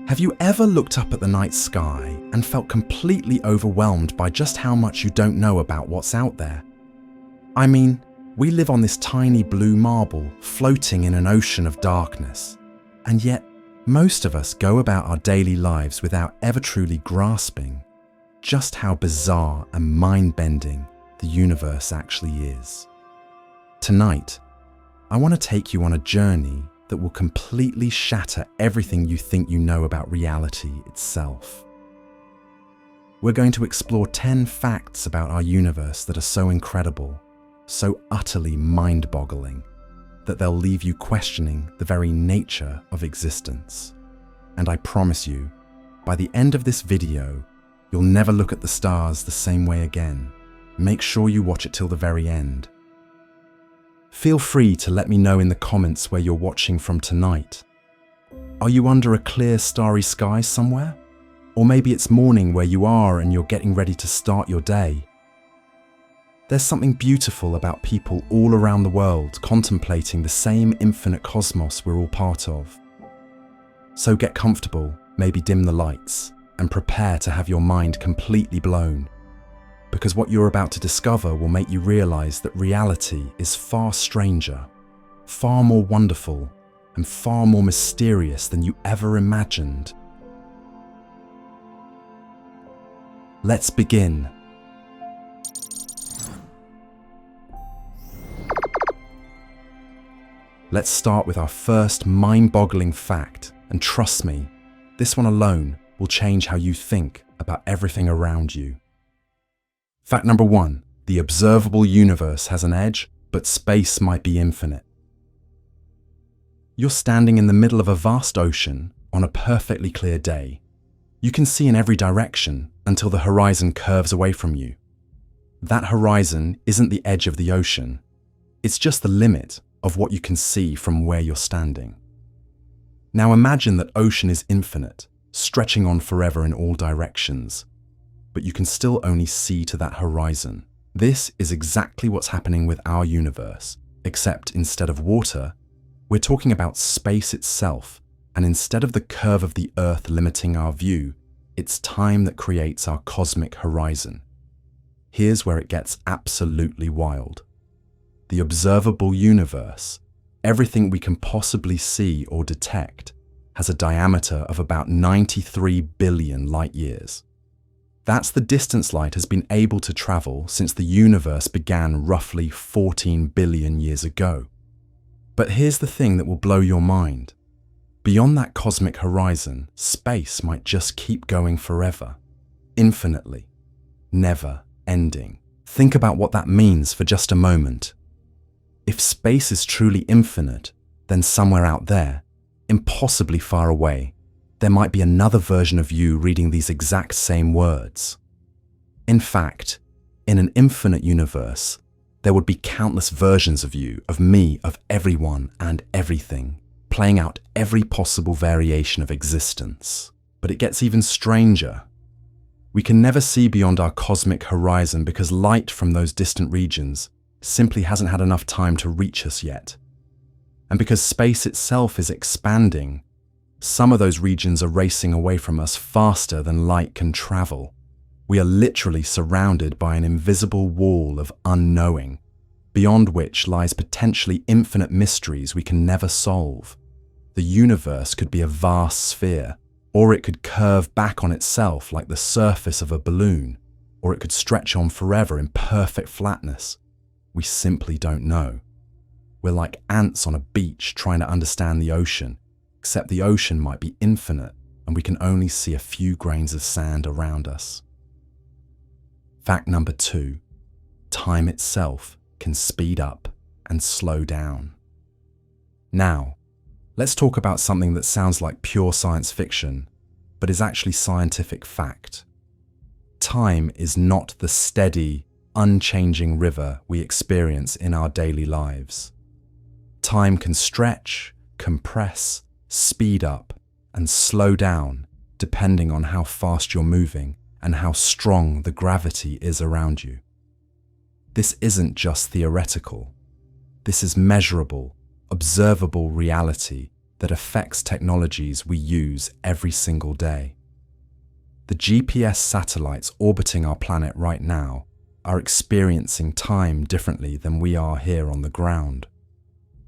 Have you ever looked up at the night sky and felt completely overwhelmed by just how much you don't know about what's out there? I mean, we live on this tiny blue marble floating in an ocean of darkness, and yet most of us go about our daily lives without ever truly grasping just how bizarre and mind-bending the universe actually is. Tonight, I want to take you on a journey that will completely shatter everything you think you know about reality itself. We're going to explore 10 facts about our universe that are so incredible, so utterly mind-boggling, that they'll leave you questioning the very nature of existence. And I promise you, by the end of this video, you'll never look at the stars the same way again. Make sure you watch it till the very end. Feel free to let me know in the comments where you're watching from tonight. Are you under a clear starry sky somewhere? Or maybe it's morning where you are and you're getting ready to start your day. There's something beautiful about people all around the world contemplating the same infinite cosmos we're all part of. So get comfortable, maybe dim the lights, and prepare to have your mind completely blown. Because what you're about to discover will make you realize that reality is far stranger, far more wonderful, and far more mysterious than you ever imagined. Let's begin. Let's start with our first mind-boggling fact, and trust me, this one alone will change how you think about everything around you. Fact number 1, the observable universe has an edge, but space might be infinite. You're standing in the middle of a vast ocean on a perfectly clear day. You can see in every direction until the horizon curves away from you. That horizon isn't the edge of the ocean. It's just the limit of what you can see from where you're standing. Now imagine that ocean is infinite, stretching on forever in all directions. But you can still only see to that horizon. This is exactly what's happening with our universe, except instead of water, we're talking about space itself, and instead of the curve of the Earth limiting our view, it's time that creates our cosmic horizon. Here's where it gets absolutely wild. The observable universe, everything we can possibly see or detect, has a diameter of about 93 billion light years. That's the distance light has been able to travel since the universe began roughly 14 billion years ago. But here's the thing that will blow your mind. Beyond that cosmic horizon, space might just keep going forever, infinitely, never ending. Think about what that means for just a moment. If space is truly infinite, then somewhere out there, impossibly far away, there might be another version of you reading these exact same words. In fact, in an infinite universe, there would be countless versions of you, of me, of everyone and everything, playing out every possible variation of existence. But it gets even stranger. We can never see beyond our cosmic horizon because light from those distant regions simply hasn't had enough time to reach us yet. And because space itself is expanding, some of those regions are racing away from us faster than light can travel. We are literally surrounded by an invisible wall of unknowing, beyond which lies potentially infinite mysteries we can never solve. The universe could be a vast sphere, or it could curve back on itself like the surface of a balloon, or it could stretch on forever in perfect flatness. We simply don't know. We're like ants on a beach trying to understand the ocean, except the ocean might be infinite and we can only see a few grains of sand around us. Fact number 2, time itself can speed up and slow down. Now, let's talk about something that sounds like pure science fiction, but is actually scientific fact. Time is not the steady, unchanging river we experience in our daily lives. Time can stretch, compress, speed up, and slow down depending on how fast you're moving and how strong the gravity is around you. This isn't just theoretical. This is measurable, observable reality that affects technologies we use every single day. The GPS satellites orbiting our planet right now are experiencing time differently than we are here on the ground.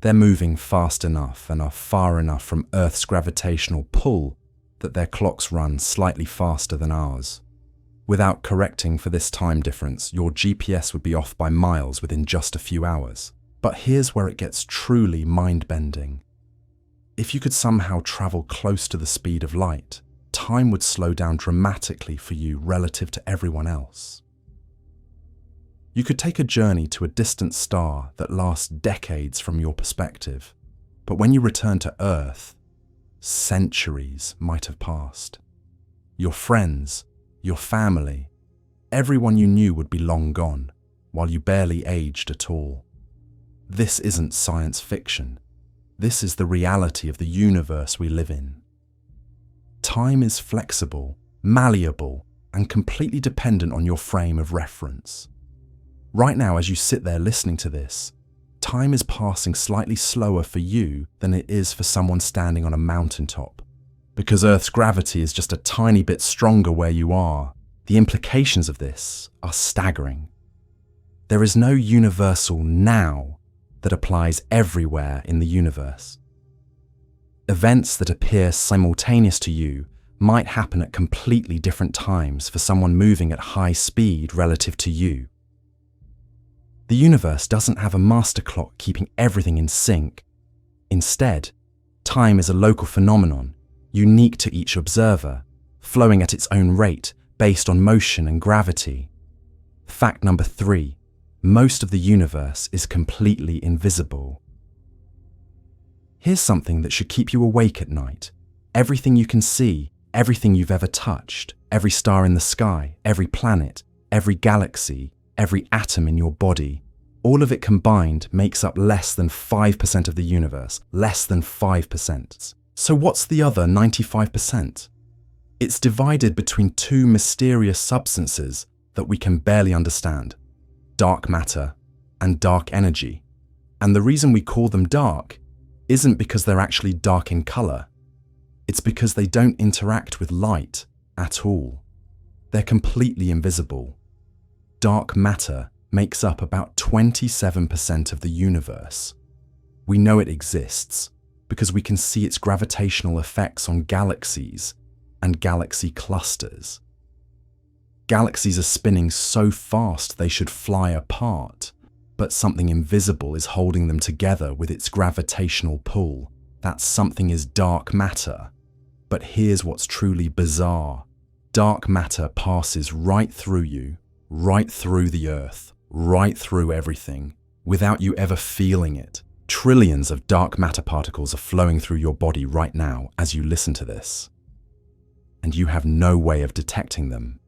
They're moving fast enough and are far enough from Earth's gravitational pull that their clocks run slightly faster than ours. Without correcting for this time difference, your GPS would be off by miles within just a few hours. But here's where it gets truly mind-bending. If you could somehow travel close to the speed of light, time would slow down dramatically for you relative to everyone else. You could take a journey to a distant star that lasts decades from your perspective, but when you return to Earth, centuries might have passed. Your friends, your family, everyone you knew would be long gone, while you barely aged at all. This isn't science fiction. This is the reality of the universe we live in. Time is flexible, malleable, and completely dependent on your frame of reference. Right now, as you sit there listening to this, time is passing slightly slower for you than it is for someone standing on a mountaintop. Because Earth's gravity is just a tiny bit stronger where you are, the implications of this are staggering. There is no universal now that applies everywhere in the universe. Events that appear simultaneous to you might happen at completely different times for someone moving at high speed relative to you. The universe doesn't have a master clock keeping everything in sync. Instead, time is a local phenomenon, unique to each observer, flowing at its own rate based on motion and gravity. Fact number 3, most of the universe is completely invisible. Here's something that should keep you awake at night. Everything you can see, everything you've ever touched, every star in the sky, every planet, every galaxy, every atom in your body, all of it combined makes up less than 5% of the universe, less than 5%. So what's the other 95%? It's divided between two mysterious substances that we can barely understand: dark matter and dark energy. And the reason we call them dark isn't because they're actually dark in color. It's because they don't interact with light at all. They're completely invisible. Dark matter makes up about 27% of the universe. We know it exists because we can see its gravitational effects on galaxies and galaxy clusters. Galaxies are spinning so fast they should fly apart, but something invisible is holding them together with its gravitational pull. That something is dark matter. But here's what's truly bizarre. Dark matter passes right through you, right through the Earth, right through everything, without you ever feeling it. Trillions of dark matter particles are flowing through your body right now as you listen to this. And you have no way of detecting them.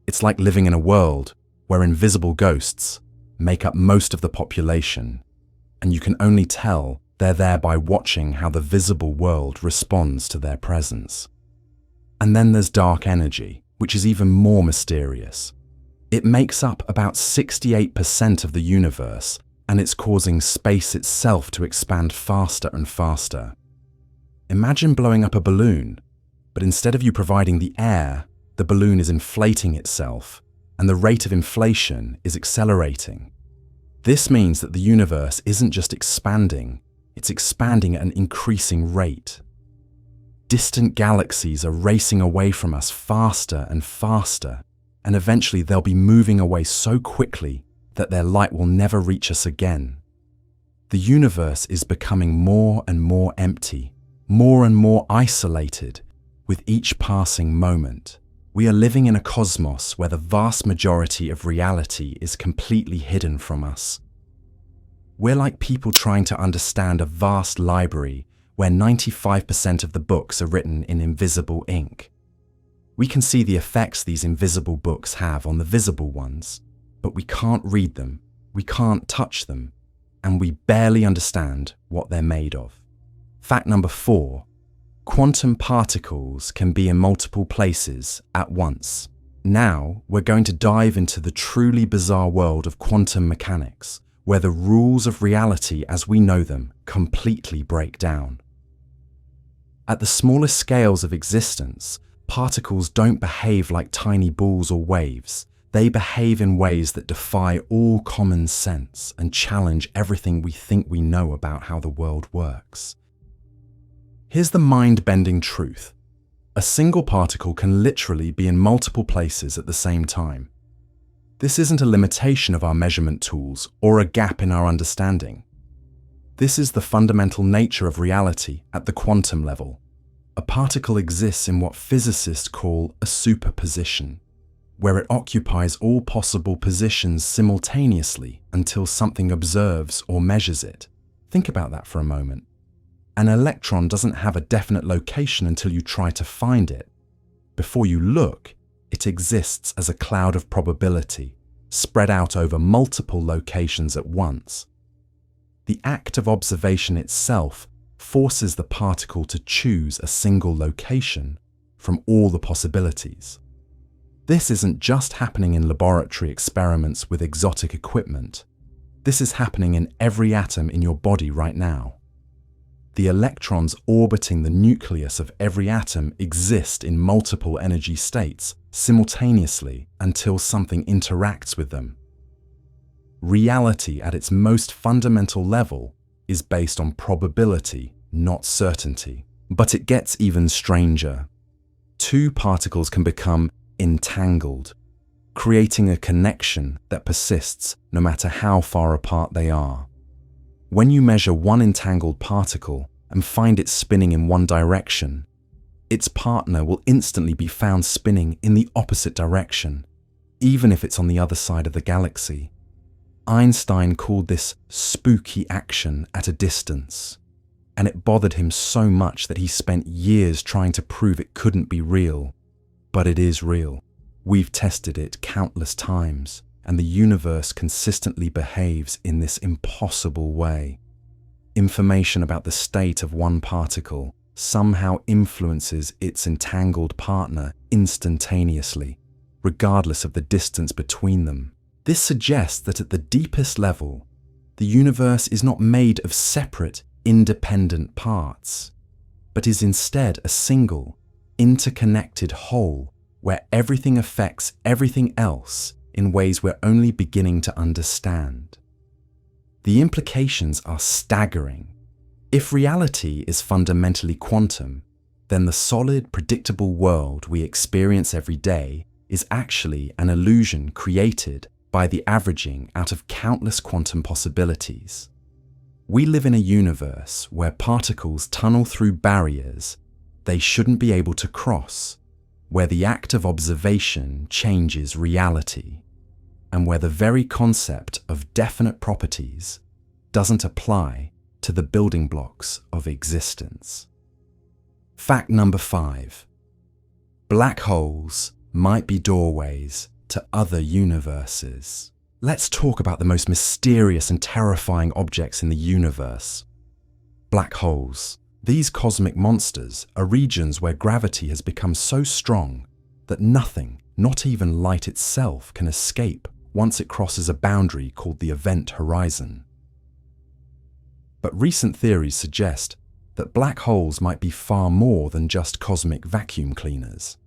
It's like living in a world where invisible ghosts make up most of the population, and you can only tell they're there by watching how the visible world responds to their presence. And then there's dark energy, which is even more mysterious. It makes up about 68% of the universe, and it's causing space itself to expand faster and faster. Imagine blowing up a balloon, but instead of you providing the air, the balloon is inflating itself, and the rate of inflation is accelerating. This means that the universe isn't just expanding, it's expanding at an increasing rate. Distant galaxies are racing away from us faster and faster, and eventually they'll be moving away so quickly that their light will never reach us again. The universe is becoming more and more empty, more and more isolated with each passing moment. We are living in a cosmos where the vast majority of reality is completely hidden from us. We're like people trying to understand a vast library where 95% of the books are written in invisible ink. We can see the effects these invisible books have on the visible ones, but we can't read them, we can't touch them, and we barely understand what they're made of. Fact number 4, quantum particles can be in multiple places at once. Now, we're going to dive into the truly bizarre world of quantum mechanics, where the rules of reality as we know them completely break down. At the smallest scales of existence, particles don't behave like tiny balls or waves. They behave in ways that defy all common sense and challenge everything we think we know about how the world works. Here's the mind-bending truth. A single particle can literally be in multiple places at the same time. This isn't a limitation of our measurement tools or a gap in our understanding. This is the fundamental nature of reality at the quantum level. A particle exists in what physicists call a superposition, where it occupies all possible positions simultaneously until something observes or measures it. Think about that for a moment. An electron doesn't have a definite location until you try to find it. Before you look, it exists as a cloud of probability, spread out over multiple locations at once. The act of observation itself forces the particle to choose a single location from all the possibilities. This isn't just happening in laboratory experiments with exotic equipment. This is happening in every atom in your body right now. The electrons orbiting the nucleus of every atom exist in multiple energy states simultaneously until something interacts with them. Reality at its most fundamental level is based on probability, not certainty. But it gets even stranger. Two particles can become entangled, creating a connection that persists no matter how far apart they are. When you measure one entangled particle and find it spinning in one direction, its partner will instantly be found spinning in the opposite direction, even if it's on the other side of the galaxy. Einstein called this spooky action at a distance, and it bothered him so much that he spent years trying to prove it couldn't be real. But it is real. We've tested it countless times, and the universe consistently behaves in this impossible way. Information about the state of one particle somehow influences its entangled partner instantaneously, regardless of the distance between them. This suggests that at the deepest level, the universe is not made of separate, independent parts, but is instead a single, interconnected whole where everything affects everything else in ways we're only beginning to understand. The implications are staggering. If reality is fundamentally quantum, then the solid, predictable world we experience every day is actually an illusion created by the averaging out of countless quantum possibilities. We live in a universe where particles tunnel through barriers they shouldn't be able to cross, where the act of observation changes reality, and where the very concept of definite properties doesn't apply to the building blocks of existence. Fact number 5. Black holes might be doorways to other universes. Let's talk about the most mysterious and terrifying objects in the universe. Black holes. These cosmic monsters are regions where gravity has become so strong that nothing, not even light itself, can escape once it crosses a boundary called the event horizon. But recent theories suggest that black holes might be far more than just cosmic vacuum cleaners.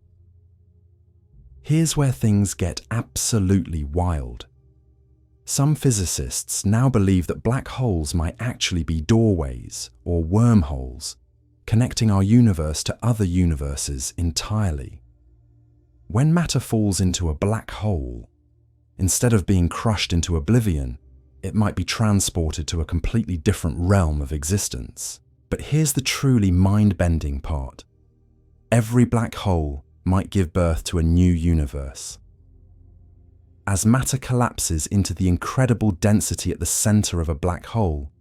Here's where things get absolutely wild. Some physicists now believe that black holes might actually be doorways or wormholes, connecting our universe to other universes entirely. When matter falls into a black hole, instead of being crushed into oblivion, it might be transported to a completely different realm of existence. But here's the truly mind-bending part. Every black hole might give birth to a new universe. As matter collapses into the incredible density at the center of a black hole,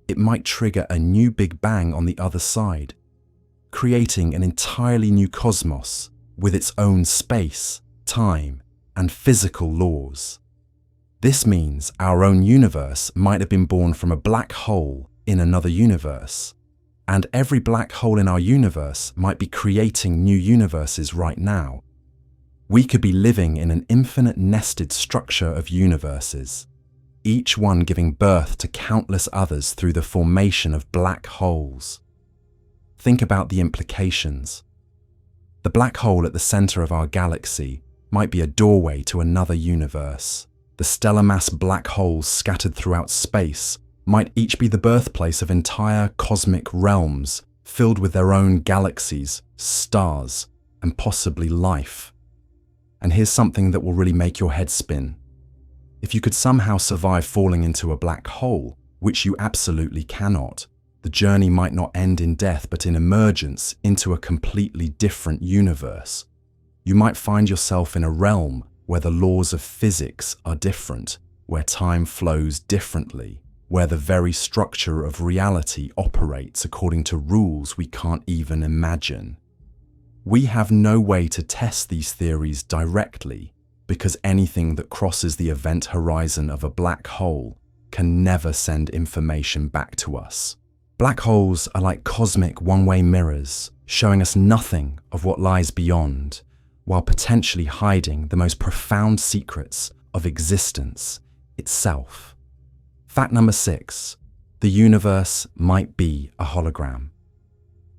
it might trigger a new Big Bang on the other side, creating an entirely new cosmos with its own space, time, and physical laws. This means our own universe might have been born from a black hole in another universe, and every black hole in our universe might be creating new universes right now. We could be living in an infinite nested structure of universes, each one giving birth to countless others through the formation of black holes. Think about the implications. The black hole at the center of our galaxy might be a doorway to another universe. The stellar mass black holes scattered throughout space might each be the birthplace of entire cosmic realms filled with their own galaxies, stars, and possibly life. And here's something that will really make your head spin. If you could somehow survive falling into a black hole, which you absolutely cannot, the journey might not end in death but in emergence into a completely different universe. You might find yourself in a realm where the laws of physics are different, where time flows differently, where the very structure of reality operates according to rules we can't even imagine. We have no way to test these theories directly because anything that crosses the event horizon of a black hole can never send information back to us. Black holes are like cosmic one-way mirrors, showing us nothing of what lies beyond, while potentially hiding the most profound secrets of existence itself. Fact number 6, the universe might be a hologram.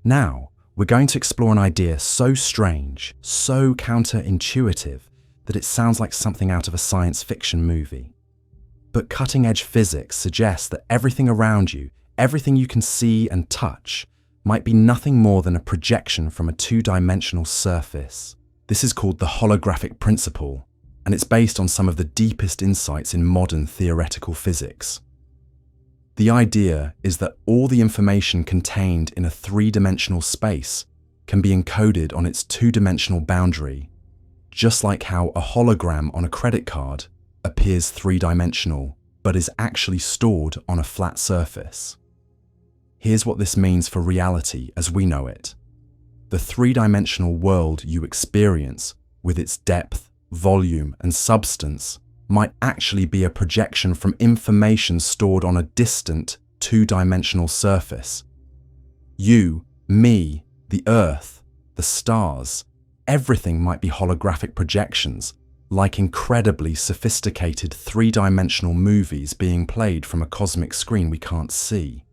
Now, we're going to explore an idea so strange, so counterintuitive, that it sounds like something out of a science fiction movie. But cutting-edge physics suggests that everything around you, everything you can see and touch, might be nothing more than a projection from a two-dimensional surface. This is called the holographic principle, and it's based on some of the deepest insights in modern theoretical physics. The idea is that all the information contained in a three-dimensional space can be encoded on its two-dimensional boundary, just like how a hologram on a credit card appears three-dimensional but is actually stored on a flat surface. Here's what this means for reality as we know it. The three-dimensional world you experience, with its depth, volume, and substance, might actually be a projection from information stored on a distant two-dimensional surface. You, me, the Earth, the stars, everything might be holographic projections, like incredibly sophisticated three-dimensional movies being played from a cosmic screen we can't see.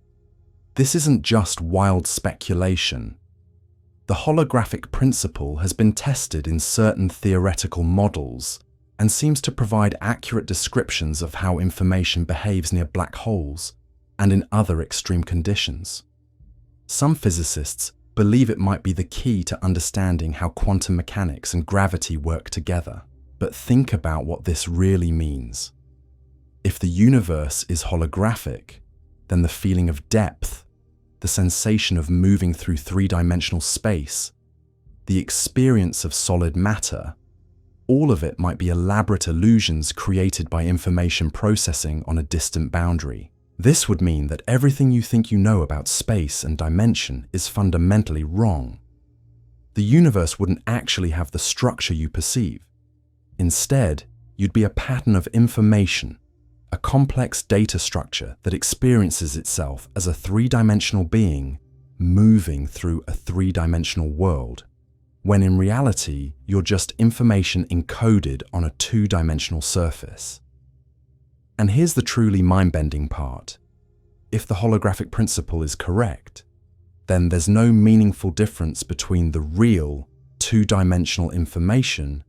This isn't just wild speculation. The holographic principle has been tested in certain theoretical models and seems to provide accurate descriptions of how information behaves near black holes and in other extreme conditions. Some physicists believe it might be the key to understanding how quantum mechanics and gravity work together. But think about what this really means. If the universe is holographic, then the feeling of depth, the sensation of moving through three-dimensional space, the experience of solid matter, all of it might be elaborate illusions created by information processing on a distant boundary. This would mean that everything you think you know about space and dimension is fundamentally wrong. The universe wouldn't actually have the structure you perceive. Instead, you'd be a pattern of information, a complex data structure that experiences itself as a three-dimensional being moving through a three-dimensional world, when in reality, you're just information encoded on a two-dimensional surface. And here's the truly mind-bending part. If the holographic principle is correct, then there's no meaningful difference between the real two-dimensional information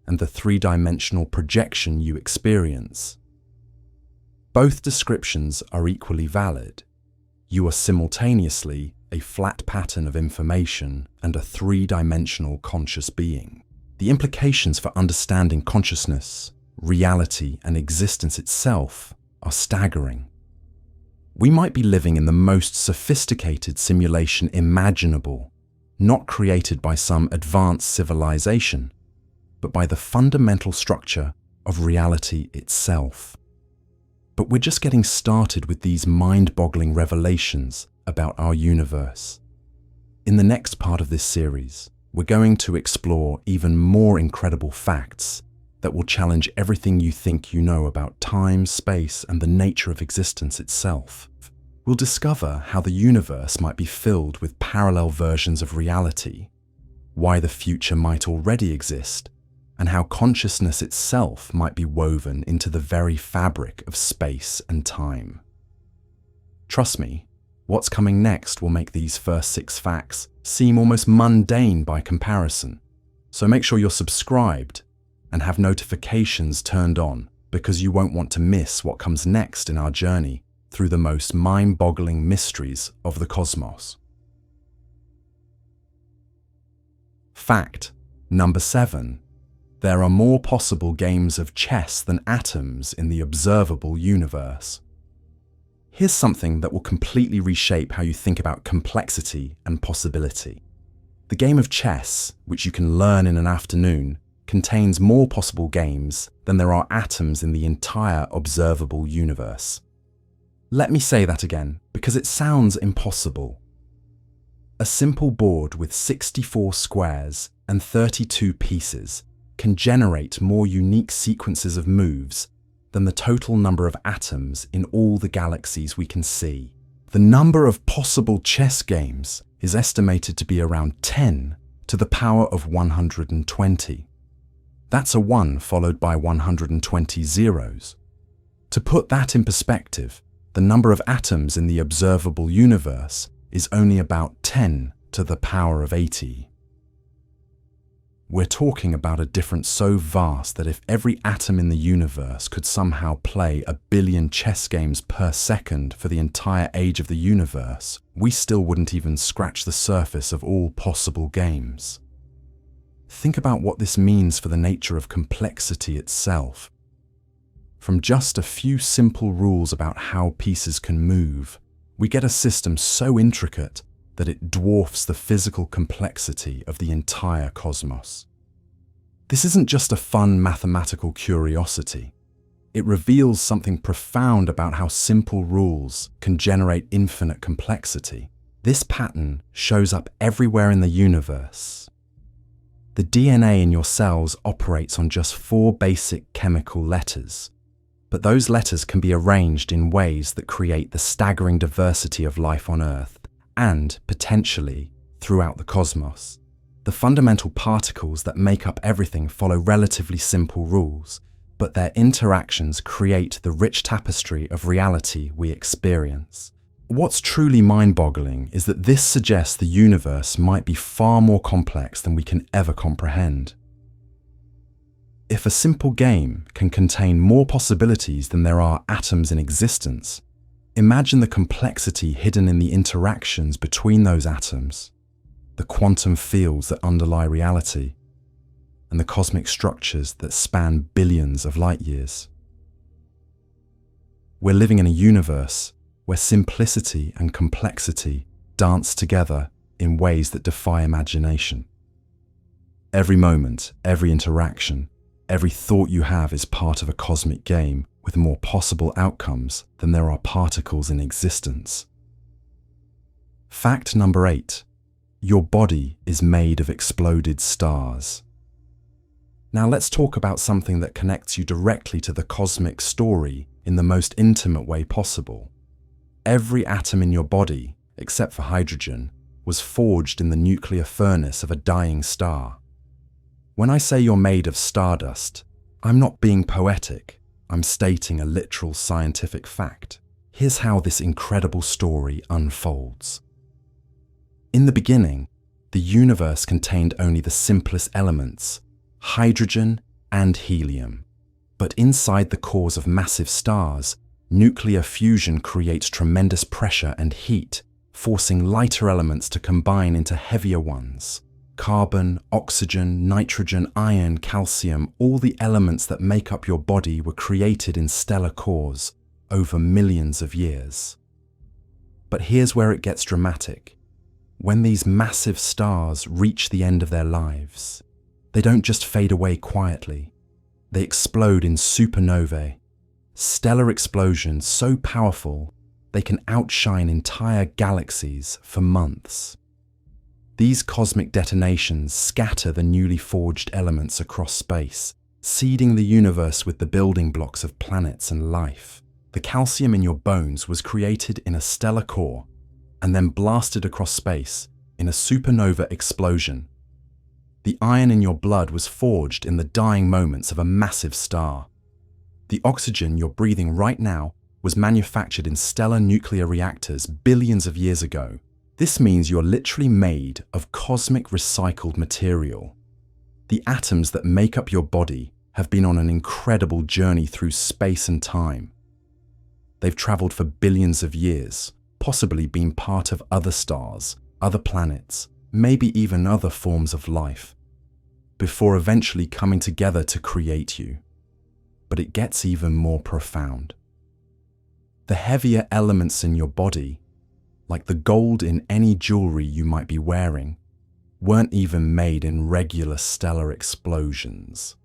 and the three-dimensional projection you experience. Both descriptions are equally valid. You are simultaneously a flat pattern of information and a three-dimensional conscious being. The implications for understanding consciousness, reality, and existence itself are staggering. We might be living in the most sophisticated simulation imaginable, not created by some advanced civilization, but by the fundamental structure of reality itself. But we're just getting started with these mind-boggling revelations about our universe. In the next part of this series, we're going to explore even more incredible facts that will challenge everything you think you know about time, space, and the nature of existence itself. We'll discover how the universe might be filled with parallel versions of reality, why the future might already exist, and how consciousness itself might be woven into the very fabric of space and time. Trust me, What's coming next will make these first 6 facts seem almost mundane by comparison. So make sure you're subscribed and have notifications turned on, because you won't want to miss what comes next in our journey through the most mind-boggling mysteries of the cosmos. Fact number 7. There are more possible games of chess than atoms in the observable universe. Here's something that will completely reshape how you think about complexity and possibility. The game of chess, which you can learn in an afternoon, contains more possible games than there are atoms in the entire observable universe. Let me say that again, because it sounds impossible. A simple board with 64 squares and 32 pieces can generate more unique sequences of moves than the total number of atoms in all the galaxies we can see. The number of possible chess games is estimated to be around 10 to the power of 120. That's a 1 followed by 120 zeros. To put that in perspective, the number of atoms in the observable universe is only about 10 to the power of 80. We're talking about a difference so vast that if every atom in the universe could somehow play 1 billion chess games per second for the entire age of the universe, we still wouldn't even scratch the surface of all possible games. Think about what this means for the nature of complexity itself. From just a few simple rules about how pieces can move, we get a system so intricate that it dwarfs the physical complexity of the entire cosmos. This isn't just a fun mathematical curiosity. It reveals something profound about how simple rules can generate infinite complexity. This pattern shows up everywhere in the universe. The DNA in your cells operates on just 4 basic chemical letters, but those letters can be arranged in ways that create the staggering diversity of life on Earth and, potentially, throughout the cosmos. The fundamental particles that make up everything follow relatively simple rules, but their interactions create the rich tapestry of reality we experience. What's truly mind-boggling is that this suggests the universe might be far more complex than we can ever comprehend. If a simple game can contain more possibilities than there are atoms in existence, imagine the complexity hidden in the interactions between those atoms, the quantum fields that underlie reality, and the cosmic structures that span billions of light years. We're living in a universe where simplicity and complexity dance together in ways that defy imagination. Every moment, every interaction, every thought you have is part of a cosmic game with more possible outcomes than there are particles in existence. Fact number 8. Your body is made of exploded stars. Now let's talk about something that connects you directly to the cosmic story in the most intimate way possible. Every atom in your body, except for hydrogen, was forged in the nuclear furnace of a dying star. When I say you're made of stardust, I'm not being poetic. I'm stating a literal scientific fact. Here's how this incredible story unfolds. In the beginning, the universe contained only the simplest elements, hydrogen and helium. But inside the cores of massive stars, nuclear fusion creates tremendous pressure and heat, forcing lighter elements to combine into heavier ones. Carbon, oxygen, nitrogen, iron, calcium, all the elements that make up your body were created in stellar cores over millions of years. But here's where it gets dramatic. When these massive stars reach the end of their lives, they don't just fade away quietly. They explode in supernovae, stellar explosions so powerful they can outshine entire galaxies for months. These cosmic detonations scatter the newly forged elements across space, seeding the universe with the building blocks of planets and life. The calcium in your bones was created in a stellar core and then blasted across space in a supernova explosion. The iron in your blood was forged in the dying moments of a massive star. The oxygen you're breathing right now was manufactured in stellar nuclear reactors billions of years ago. This means you're literally made of cosmic recycled material. The atoms that make up your body have been on an incredible journey through space and time. They've traveled for billions of years, possibly been part of other stars, other planets, maybe even other forms of life, before eventually coming together to create you. But it gets even more profound. The heavier elements in your body, like the gold in any jewelry you might be wearing, weren't even made in regular stellar explosions.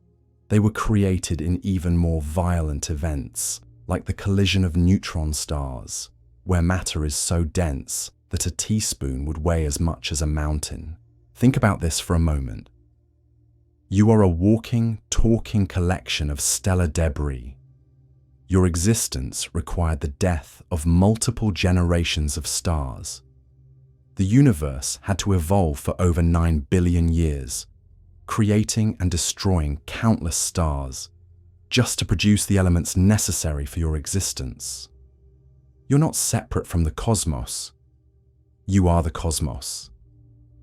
They were created in even more violent events, like the collision of neutron stars, where matter is so dense that a teaspoon would weigh as much as a mountain. Think about this for a moment. You are a walking, talking collection of stellar debris. Your existence required the death of multiple generations of stars. The universe had to evolve for over 9 billion years, creating and destroying countless stars, just to produce the elements necessary for your existence. You're not separate from the cosmos. You are the cosmos,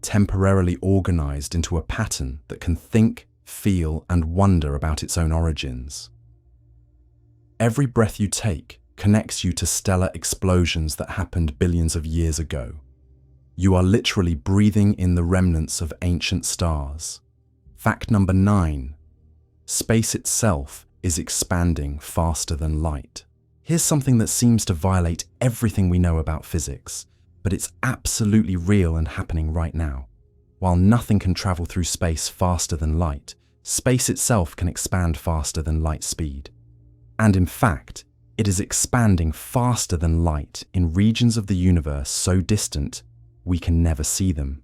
temporarily organized into a pattern that can think, feel, and wonder about its own origins. Every breath you take connects you to stellar explosions that happened billions of years ago. You are literally breathing in the remnants of ancient stars. Fact number 9. Space itself is expanding faster than light. Here's something that seems to violate everything we know about physics, but it's absolutely real and happening right now. While nothing can travel through space faster than light, space itself can expand faster than light speed. And in fact, it is expanding faster than light in regions of the universe so distant we can never see them.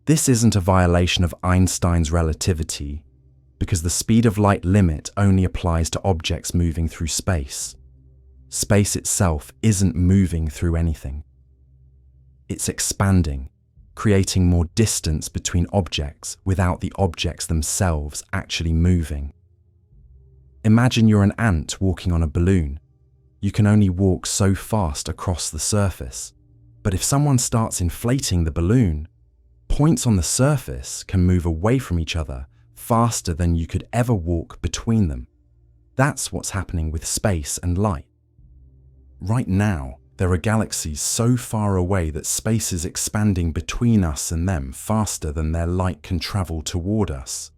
This isn't a violation of Einstein's relativity, because the speed of light limit only applies to objects moving through space. Space itself isn't moving through anything. It's expanding, creating more distance between objects without the objects themselves actually moving. Imagine you're an ant walking on a balloon. You can only walk so fast across the surface. But if someone starts inflating the balloon, points on the surface can move away from each other faster than you could ever walk between them. That's what's happening with space and light. Right now, there are galaxies so far away that space is expanding between us and them faster than their light can travel toward us.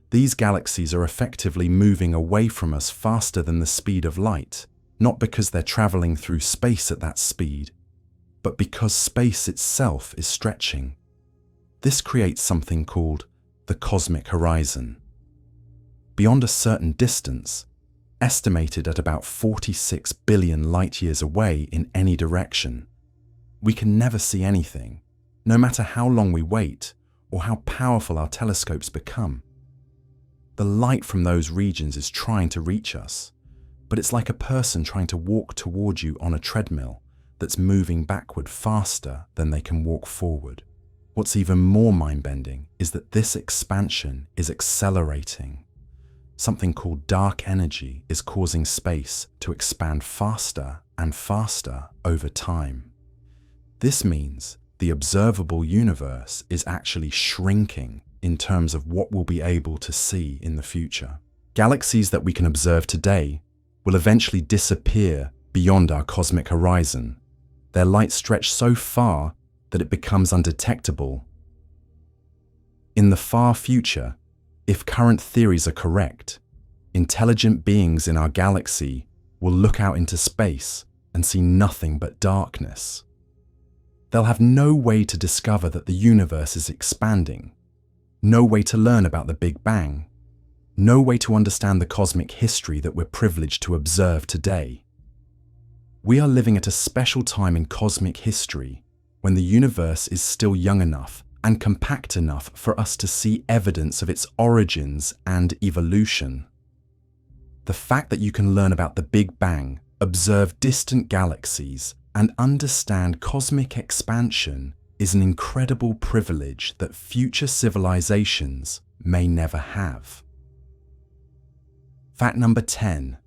These galaxies are effectively moving away from us faster than the speed of light, not because they're traveling through space at that speed, but because space itself is stretching. This creates something called the cosmic horizon. Beyond a certain distance, estimated at about 46 billion light-years away in any direction, we can never see anything, no matter how long we wait or how powerful our telescopes become. The light from those regions is trying to reach us, but it's like a person trying to walk toward you on a treadmill that's moving backward faster than they can walk forward. What's even more mind-bending is that this expansion is accelerating. Something called dark energy is causing space to expand faster and faster over time. This means the observable universe is actually shrinking in terms of what we'll be able to see in the future. Galaxies that we can observe today will eventually disappear beyond our cosmic horizon. Their light stretches so far that it becomes undetectable. In the far future, if current theories are correct, intelligent beings in our galaxy will look out into space and see nothing but darkness. They'll have no way to discover that the universe is expanding, no way to learn about the Big Bang, no way to understand the cosmic history that we're privileged to observe today. We are living at a special time in cosmic history when the universe is still young enough and compact enough for us to see evidence of its origins and evolution. The fact that you can learn about the Big Bang, observe distant galaxies, and understand cosmic expansion is an incredible privilege that future civilizations may never have. Fact number 10.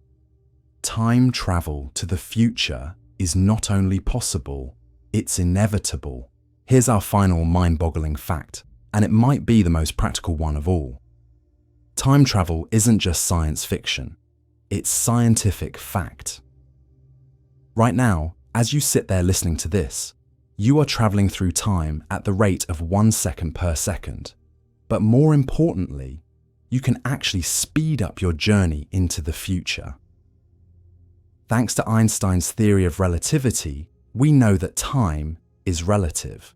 Time travel to the future is not only possible, it's inevitable. Here's our final mind-boggling fact, and it might be the most practical one of all. Time travel isn't just science fiction, it's scientific fact. Right now, as you sit there listening to this, you are traveling through time at the rate of 1 second per second. But more importantly, you can actually speed up your journey into the future. Thanks to Einstein's theory of relativity, we know that time is relative.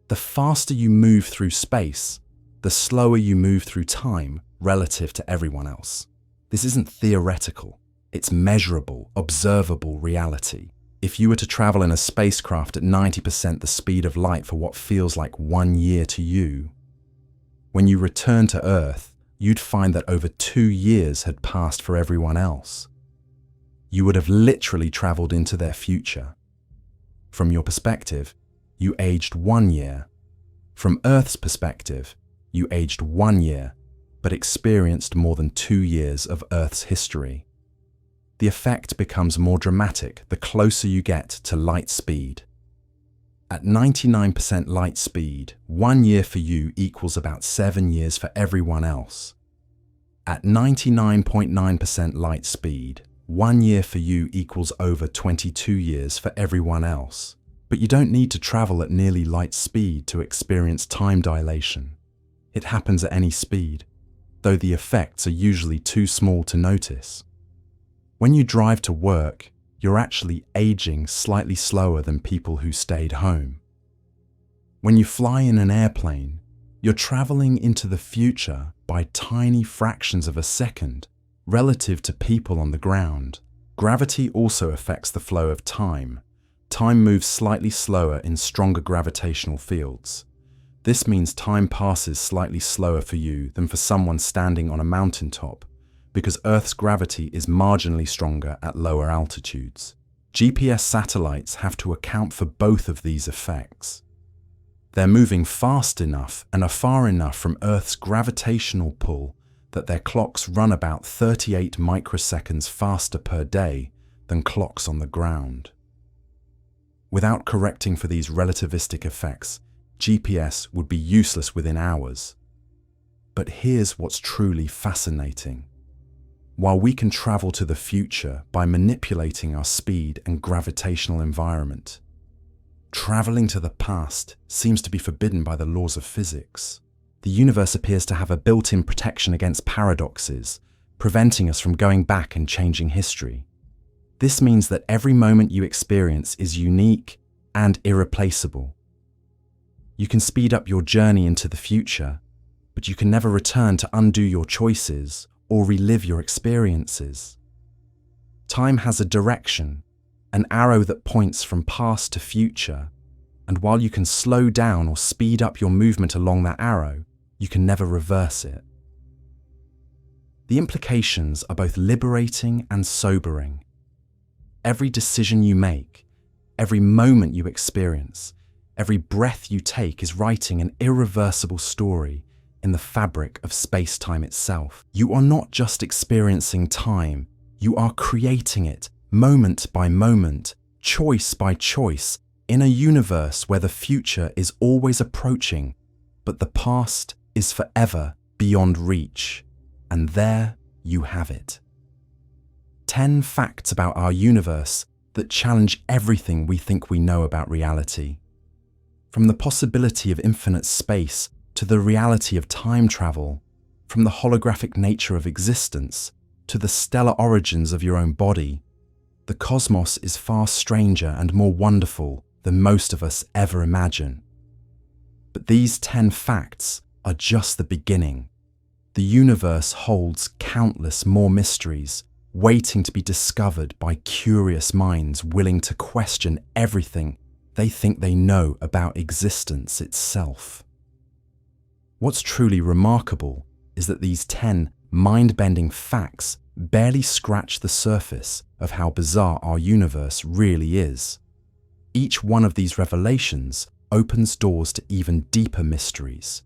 The faster you move through space, the slower you move through time relative to everyone else. This isn't theoretical, it's measurable, observable reality. If you were to travel in a spacecraft at 90% the speed of light for what feels like 1 year to you, when you return to Earth, you'd find that over 2 years had passed for everyone else. You would have literally traveled into their future. From your perspective, you aged 1 year. From Earth's perspective, you aged 1 year, but experienced more than 2 years of Earth's history. The effect becomes more dramatic the closer you get to light speed. At 99% light speed, 1 year for you equals about 7 years for everyone else. At 99.9% light speed, 1 year for you equals over 22 years for everyone else. But you don't need to travel at nearly light speed to experience time dilation. It happens at any speed, though the effects are usually too small to notice. When you drive to work, you're actually aging slightly slower than people who stayed home. When you fly in an airplane, you're traveling into the future by tiny fractions of a second relative to people on the ground. Gravity also affects the flow of time. Time moves slightly slower in stronger gravitational fields. This means time passes slightly slower for you than for someone standing on a mountaintop, because Earth's gravity is marginally stronger at lower altitudes. GPS satellites have to account for both of these effects. They're moving fast enough and are far enough from Earth's gravitational pull that their clocks run about 38 microseconds faster per day than clocks on the ground. Without correcting for these relativistic effects, GPS would be useless within hours. But here's what's truly fascinating. While we can travel to the future by manipulating our speed and gravitational environment, traveling to the past seems to be forbidden by the laws of physics. The universe appears to have a built-in protection against paradoxes, preventing us from going back and changing history. This means that every moment you experience is unique and irreplaceable. You can speed up your journey into the future, but you can never return to undo your choices or relive your experiences. Time has a direction, an arrow that points from past to future, and while you can slow down or speed up your movement along that arrow, you can never reverse it. The implications are both liberating and sobering. Every decision you make, every moment you experience, every breath you take is writing an irreversible story in the fabric of space-time itself. You are not just experiencing time, you are creating it, moment by moment, choice by choice, in a universe where the future is always approaching, but the past is forever beyond reach. And there you have it. 10 facts about our universe that challenge everything we think we know about reality. From the possibility of infinite space to the reality of time travel, from the holographic nature of existence to the stellar origins of your own body, the cosmos is far stranger and more wonderful than most of us ever imagine. But these 10 facts are just the beginning. The universe holds countless more mysteries, waiting to be discovered by curious minds willing to question everything they think they know about existence itself. What's truly remarkable is that these 10 mind-bending facts barely scratch the surface of how bizarre our universe really is. Each one of these revelations opens doors to even deeper mysteries,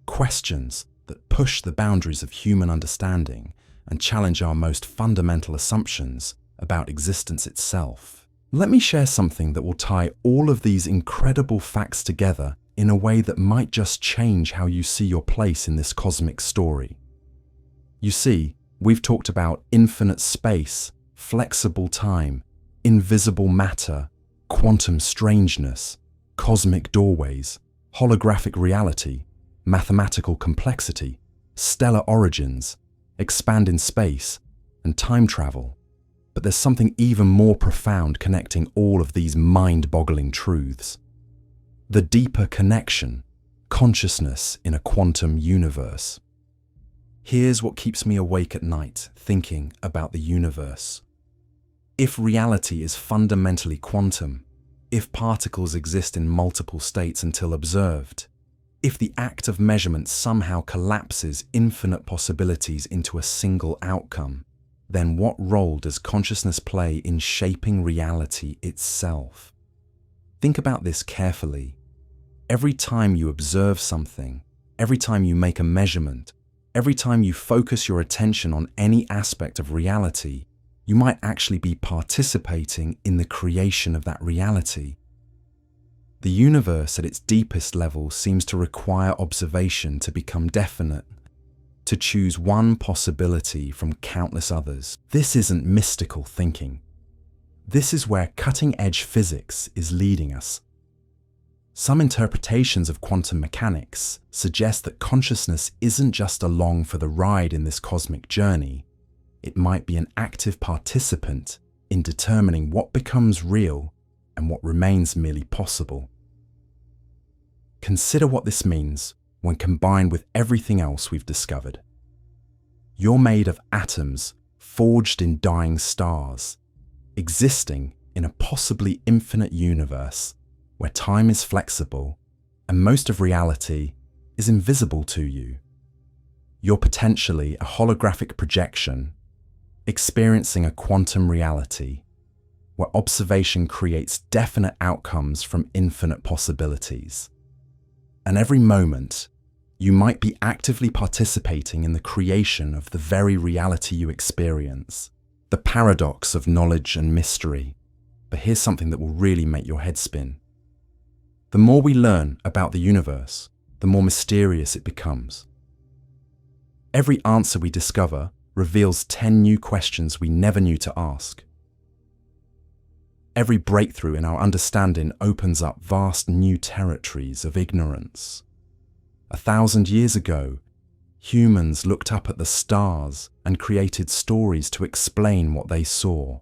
questions that push the boundaries of human understanding and challenge our most fundamental assumptions about existence itself. Let me share something that will tie all of these incredible facts together in a way that might just change how you see your place in this cosmic story. You see, we've talked about infinite space, flexible time, invisible matter, quantum strangeness, cosmic doorways, holographic reality, mathematical complexity, stellar origins, expand in space, and time travel. But there's something even more profound connecting all of these mind-boggling truths. The deeper connection, consciousness in a quantum universe. Here's what keeps me awake at night, thinking about the universe. If reality is fundamentally quantum, if particles exist in multiple states until observed, if the act of measurement somehow collapses infinite possibilities into a single outcome, then what role does consciousness play in shaping reality itself? Think about this carefully. Every time you observe something, every time you make a measurement, every time you focus your attention on any aspect of reality, you might actually be participating in the creation of that reality. The universe at its deepest level seems to require observation to become definite, to choose one possibility from countless others. This isn't mystical thinking. This is where cutting-edge physics is leading us. Some interpretations of quantum mechanics suggest that consciousness isn't just along for the ride in this cosmic journey. It might be an active participant in determining what becomes real and what remains merely possible. Consider what this means when combined with everything else we've discovered. You're made of atoms forged in dying stars, existing in a possibly infinite universe where time is flexible and most of reality is invisible to you. You're potentially a holographic projection, experiencing a quantum reality where observation creates definite outcomes from infinite possibilities. And every moment, you might be actively participating in the creation of the very reality you experience. The paradox of knowledge and mystery. But here's something that will really make your head spin. The more we learn about the universe, the more mysterious it becomes. Every answer we discover reveals 10 new questions we never knew to ask. Every breakthrough in our understanding opens up vast new territories of ignorance. 1,000 years ago, humans looked up at the stars and created stories to explain what they saw.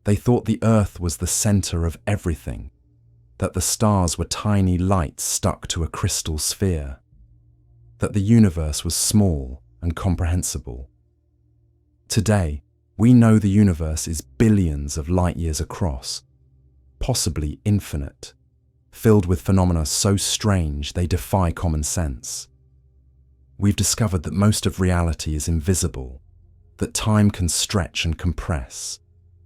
They thought the Earth was the center of everything, that the stars were tiny lights stuck to a crystal sphere, that the universe was small and comprehensible. Today, we know the universe is billions of light years across, possibly infinite, filled with phenomena so strange they defy common sense. We've discovered that most of reality is invisible, that time can stretch and compress,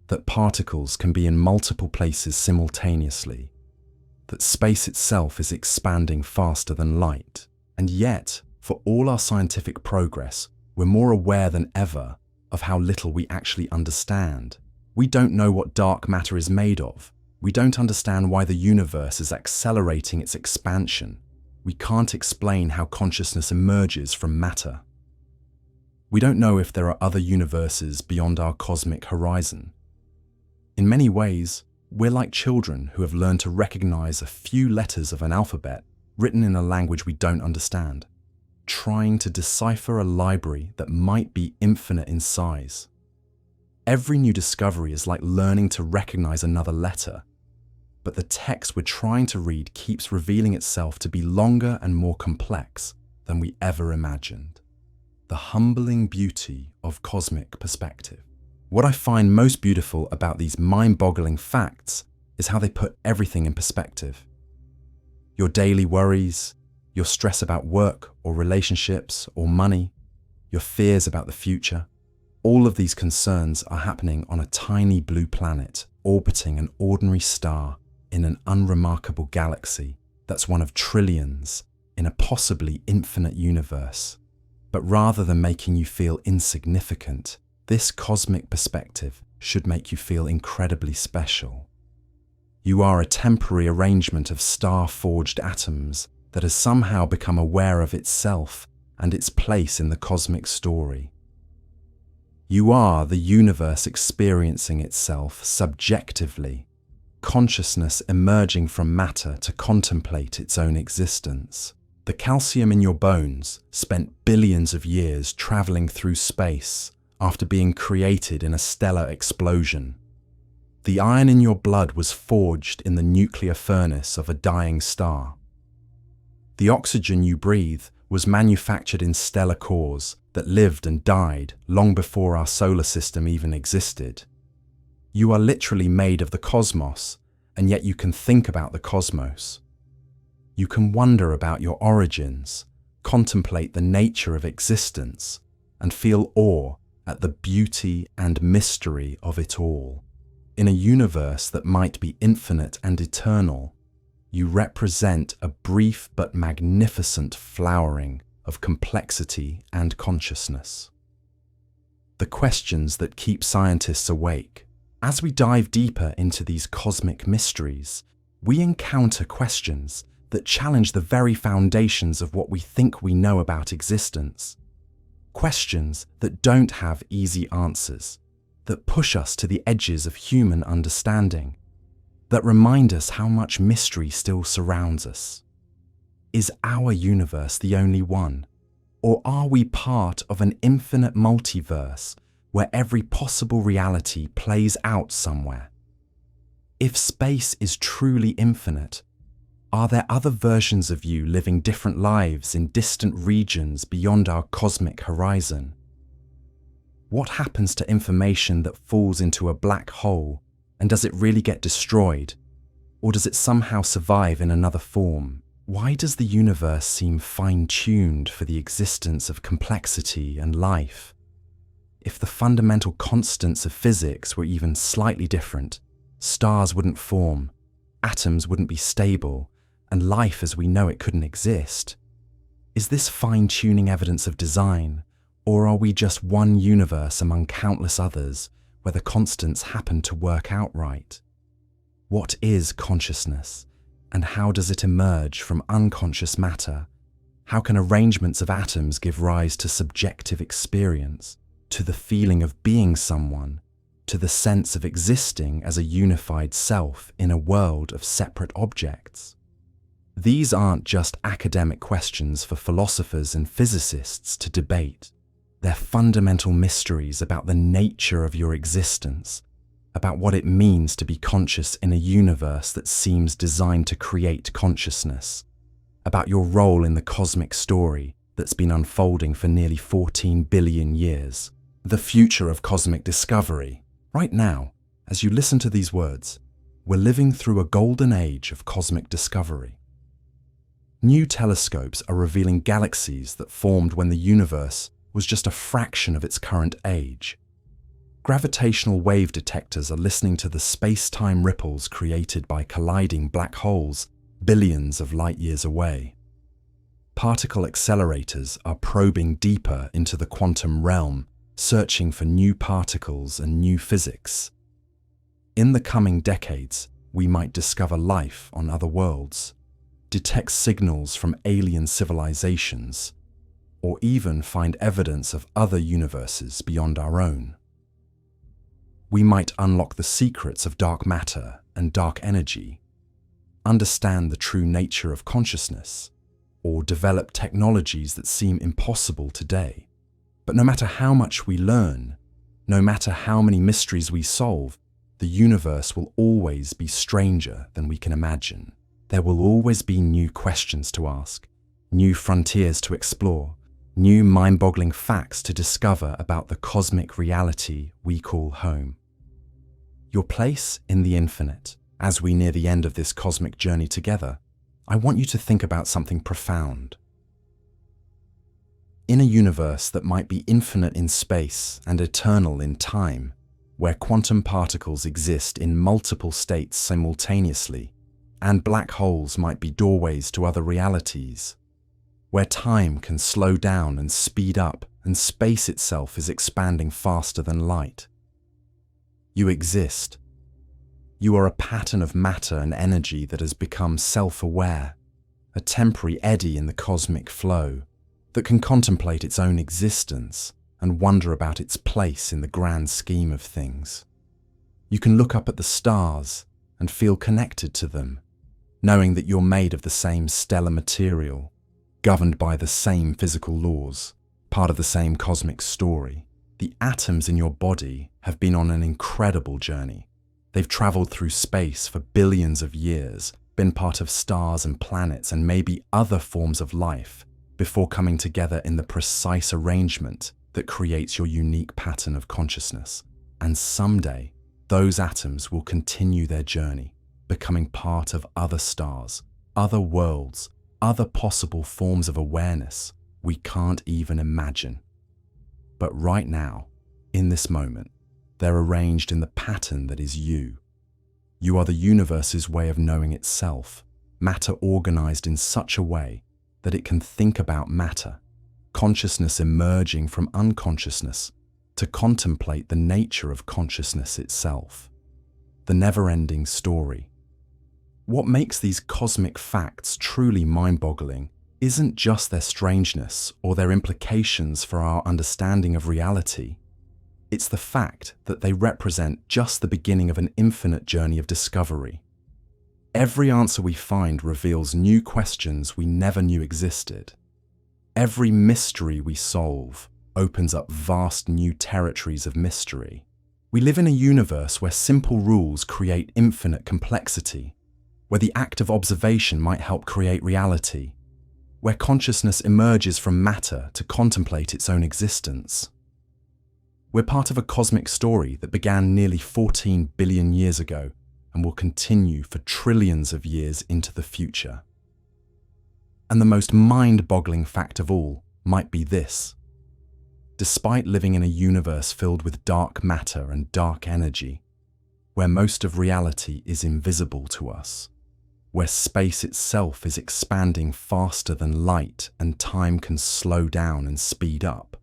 that particles can be in multiple places simultaneously, that space itself is expanding faster than light. And yet, for all our scientific progress, we're more aware than ever of how little we actually understand. We don't know what dark matter is made of. We don't understand why the universe is accelerating its expansion. We can't explain how consciousness emerges from matter. We don't know if there are other universes beyond our cosmic horizon. In many ways, we're like children who have learned to recognize a few letters of an alphabet written in a language we don't understand, trying to decipher a library that might be infinite in size. Every new discovery is like learning to recognize another letter, but the text we're trying to read keeps revealing itself to be longer and more complex than we ever imagined. The humbling beauty of cosmic perspective. What I find most beautiful about these mind-boggling facts is how they put everything in perspective. Your daily worries, your stress about work or relationships or money, your fears about the future, all of these concerns are happening on a tiny blue planet orbiting an ordinary star in an unremarkable galaxy that's one of trillions in a possibly infinite universe. But rather than making you feel insignificant, this cosmic perspective should make you feel incredibly special. You are a temporary arrangement of star-forged atoms that has somehow become aware of itself and its place in the cosmic story. You are the universe experiencing itself subjectively, consciousness emerging from matter to contemplate its own existence. The calcium in your bones spent billions of years traveling through space after being created in a stellar explosion. The iron in your blood was forged in the nuclear furnace of a dying star. The oxygen you breathe was manufactured in stellar cores that lived and died long before our solar system even existed. You are literally made of the cosmos, and yet you can think about the cosmos. You can wonder about your origins, contemplate the nature of existence, and feel awe at the beauty and mystery of it all. In a universe that might be infinite and eternal, you represent a brief but magnificent flowering of complexity and consciousness. The questions that keep scientists awake. As we dive deeper into these cosmic mysteries, we encounter questions that challenge the very foundations of what we think we know about existence. Questions that don't have easy answers, that push us to the edges of human understanding, that remind us how much mystery still surrounds us. Is our universe the only one? Or are we part of an infinite multiverse where every possible reality plays out somewhere? If space is truly infinite, are there other versions of you living different lives in distant regions beyond our cosmic horizon? What happens to information that falls into a black hole, and does it really get destroyed? Or does it somehow survive in another form? Why does the universe seem fine-tuned for the existence of complexity and life? If the fundamental constants of physics were even slightly different, stars wouldn't form, atoms wouldn't be stable, and life as we know it couldn't exist. Is this fine-tuning evidence of design, or are we just one universe among countless others where the constants happen to work out right? What is consciousness, and how does it emerge from unconscious matter? How can arrangements of atoms give rise to subjective experience, to the feeling of being someone, to the sense of existing as a unified self in a world of separate objects? These aren't just academic questions for philosophers and physicists to debate. They're fundamental mysteries about the nature of your existence, about what it means to be conscious in a universe that seems designed to create consciousness, about your role in the cosmic story that's been unfolding for nearly 14 billion years. The future of cosmic discovery. Right now, as you listen to these words, we're living through a golden age of cosmic discovery. New telescopes are revealing galaxies that formed when the universe was just a fraction of its current age. Gravitational wave detectors are listening to the space-time ripples created by colliding black holes billions of light years away. Particle accelerators are probing deeper into the quantum realm, searching for new particles and new physics. In the coming decades, we might discover life on other worlds, detect signals from alien civilizations, or even find evidence of other universes beyond our own. We might unlock the secrets of dark matter and dark energy, understand the true nature of consciousness, or develop technologies that seem impossible today. But no matter how much we learn, no matter how many mysteries we solve, the universe will always be stranger than we can imagine. There will always be new questions to ask, new frontiers to explore, new mind-boggling facts to discover about the cosmic reality we call home. Your place in the infinite. As we near the end of this cosmic journey together, I want you to think about something profound. In a universe that might be infinite in space and eternal in time, where quantum particles exist in multiple states simultaneously, and black holes might be doorways to other realities, where time can slow down and speed up and space itself is expanding faster than light. You exist. You are a pattern of matter and energy that has become self-aware, a temporary eddy in the cosmic flow that can contemplate its own existence and wonder about its place in the grand scheme of things. You can look up at the stars and feel connected to them, knowing that you're made of the same stellar material, governed by the same physical laws, part of the same cosmic story. The atoms in your body have been on an incredible journey. They've traveled through space for billions of years, been part of stars and planets and maybe other forms of life before coming together in the precise arrangement that creates your unique pattern of consciousness. And someday, those atoms will continue their journey, becoming part of other stars, other worlds, other possible forms of awareness we can't even imagine. But right now, in this moment, they're arranged in the pattern that is you. You are the universe's way of knowing itself, matter organized in such a way that it can think about matter, consciousness emerging from unconsciousness to contemplate the nature of consciousness itself. The never-ending story. What makes these cosmic facts truly mind-boggling isn't just their strangeness or their implications for our understanding of reality. It's the fact that they represent just the beginning of an infinite journey of discovery. Every answer we find reveals new questions we never knew existed. Every mystery we solve opens up vast new territories of mystery. We live in a universe where simple rules create infinite complexity, where the act of observation might help create reality, where consciousness emerges from matter to contemplate its own existence. We're part of a cosmic story that began nearly 14 billion years ago and will continue for trillions of years into the future. And the most mind-boggling fact of all might be this. Despite living in a universe filled with dark matter and dark energy, where most of reality is invisible to us, where space itself is expanding faster than light and time can slow down and speed up,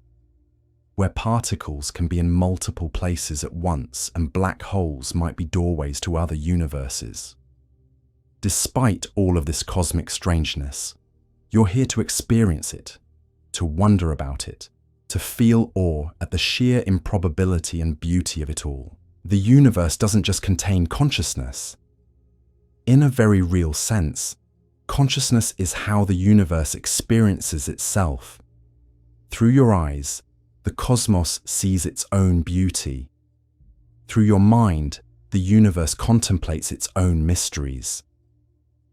where particles can be in multiple places at once and black holes might be doorways to other universes. Despite all of this cosmic strangeness, you're here to experience it, to wonder about it, to feel awe at the sheer improbability and beauty of it all. The universe doesn't just contain consciousness. In a very real sense, consciousness is how the universe experiences itself. Through your eyes, the cosmos sees its own beauty. Through your mind, the universe contemplates its own mysteries.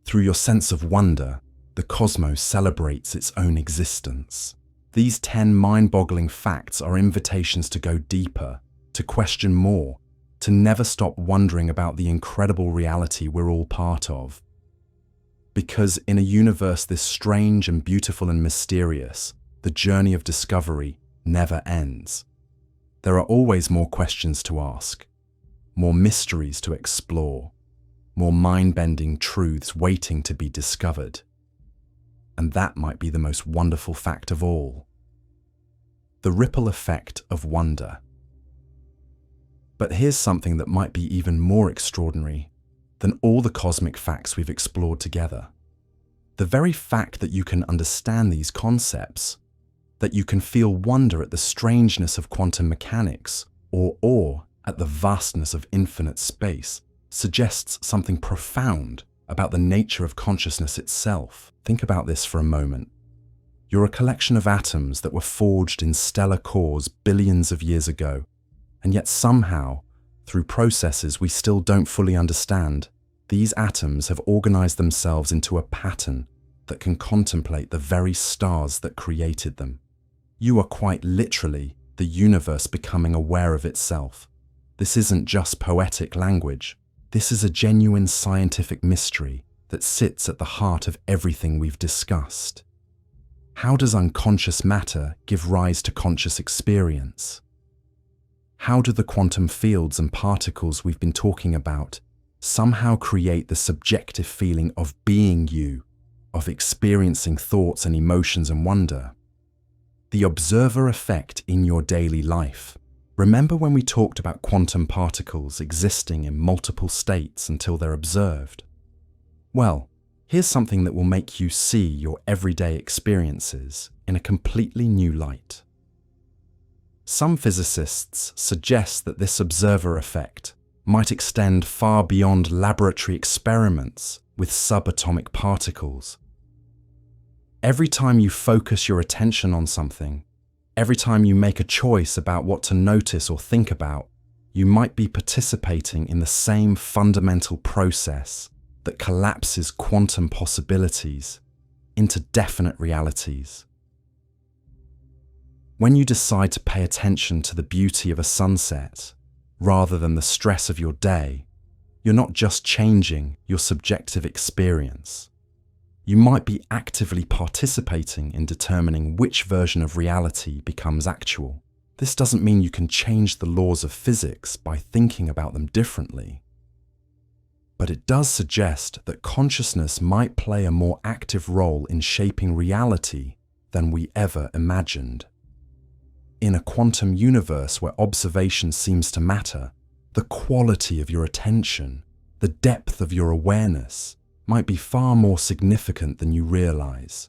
Through your sense of wonder, the cosmos celebrates its own existence. These 10 mind-boggling facts are invitations to go deeper, to question more, to never stop wondering about the incredible reality we're all part of. Because in a universe this strange and beautiful and mysterious, the journey of discovery never ends. There are always more questions to ask, more mysteries to explore, more mind-bending truths waiting to be discovered. And that might be the most wonderful fact of all. The ripple effect of wonder. But here's something that might be even more extraordinary than all the cosmic facts we've explored together. The very fact that you can understand these concepts, that you can feel wonder at the strangeness of quantum mechanics or awe at the vastness of infinite space, suggests something profound about the nature of consciousness itself. Think about this for a moment. You're a collection of atoms that were forged in stellar cores billions of years ago, and yet somehow, through processes we still don't fully understand, these atoms have organized themselves into a pattern that can contemplate the very stars that created them. You are quite literally the universe becoming aware of itself. This isn't just poetic language. This is a genuine scientific mystery that sits at the heart of everything we've discussed. How does unconscious matter give rise to conscious experience? How do the quantum fields and particles we've been talking about somehow create the subjective feeling of being you, of experiencing thoughts and emotions and wonder? The observer effect in your daily life, Remember when we talked about quantum particles existing in multiple states until they're observed? Well, here's something that will make you see your everyday experiences in a completely new light. Some physicists suggest that this observer effect might extend far beyond laboratory experiments with subatomic particles. Every time you focus your attention on something, every time you make a choice about what to notice or think about, you might be participating in the same fundamental process that collapses quantum possibilities into definite realities. When you decide to pay attention to the beauty of a sunset rather than the stress of your day, you're not just changing your subjective experience. You might be actively participating in determining which version of reality becomes actual. This doesn't mean you can change the laws of physics by thinking about them differently. But it does suggest that consciousness might play a more active role in shaping reality than we ever imagined. In a quantum universe where observation seems to matter, the quality of your attention, the depth of your awareness, might be far more significant than you realize.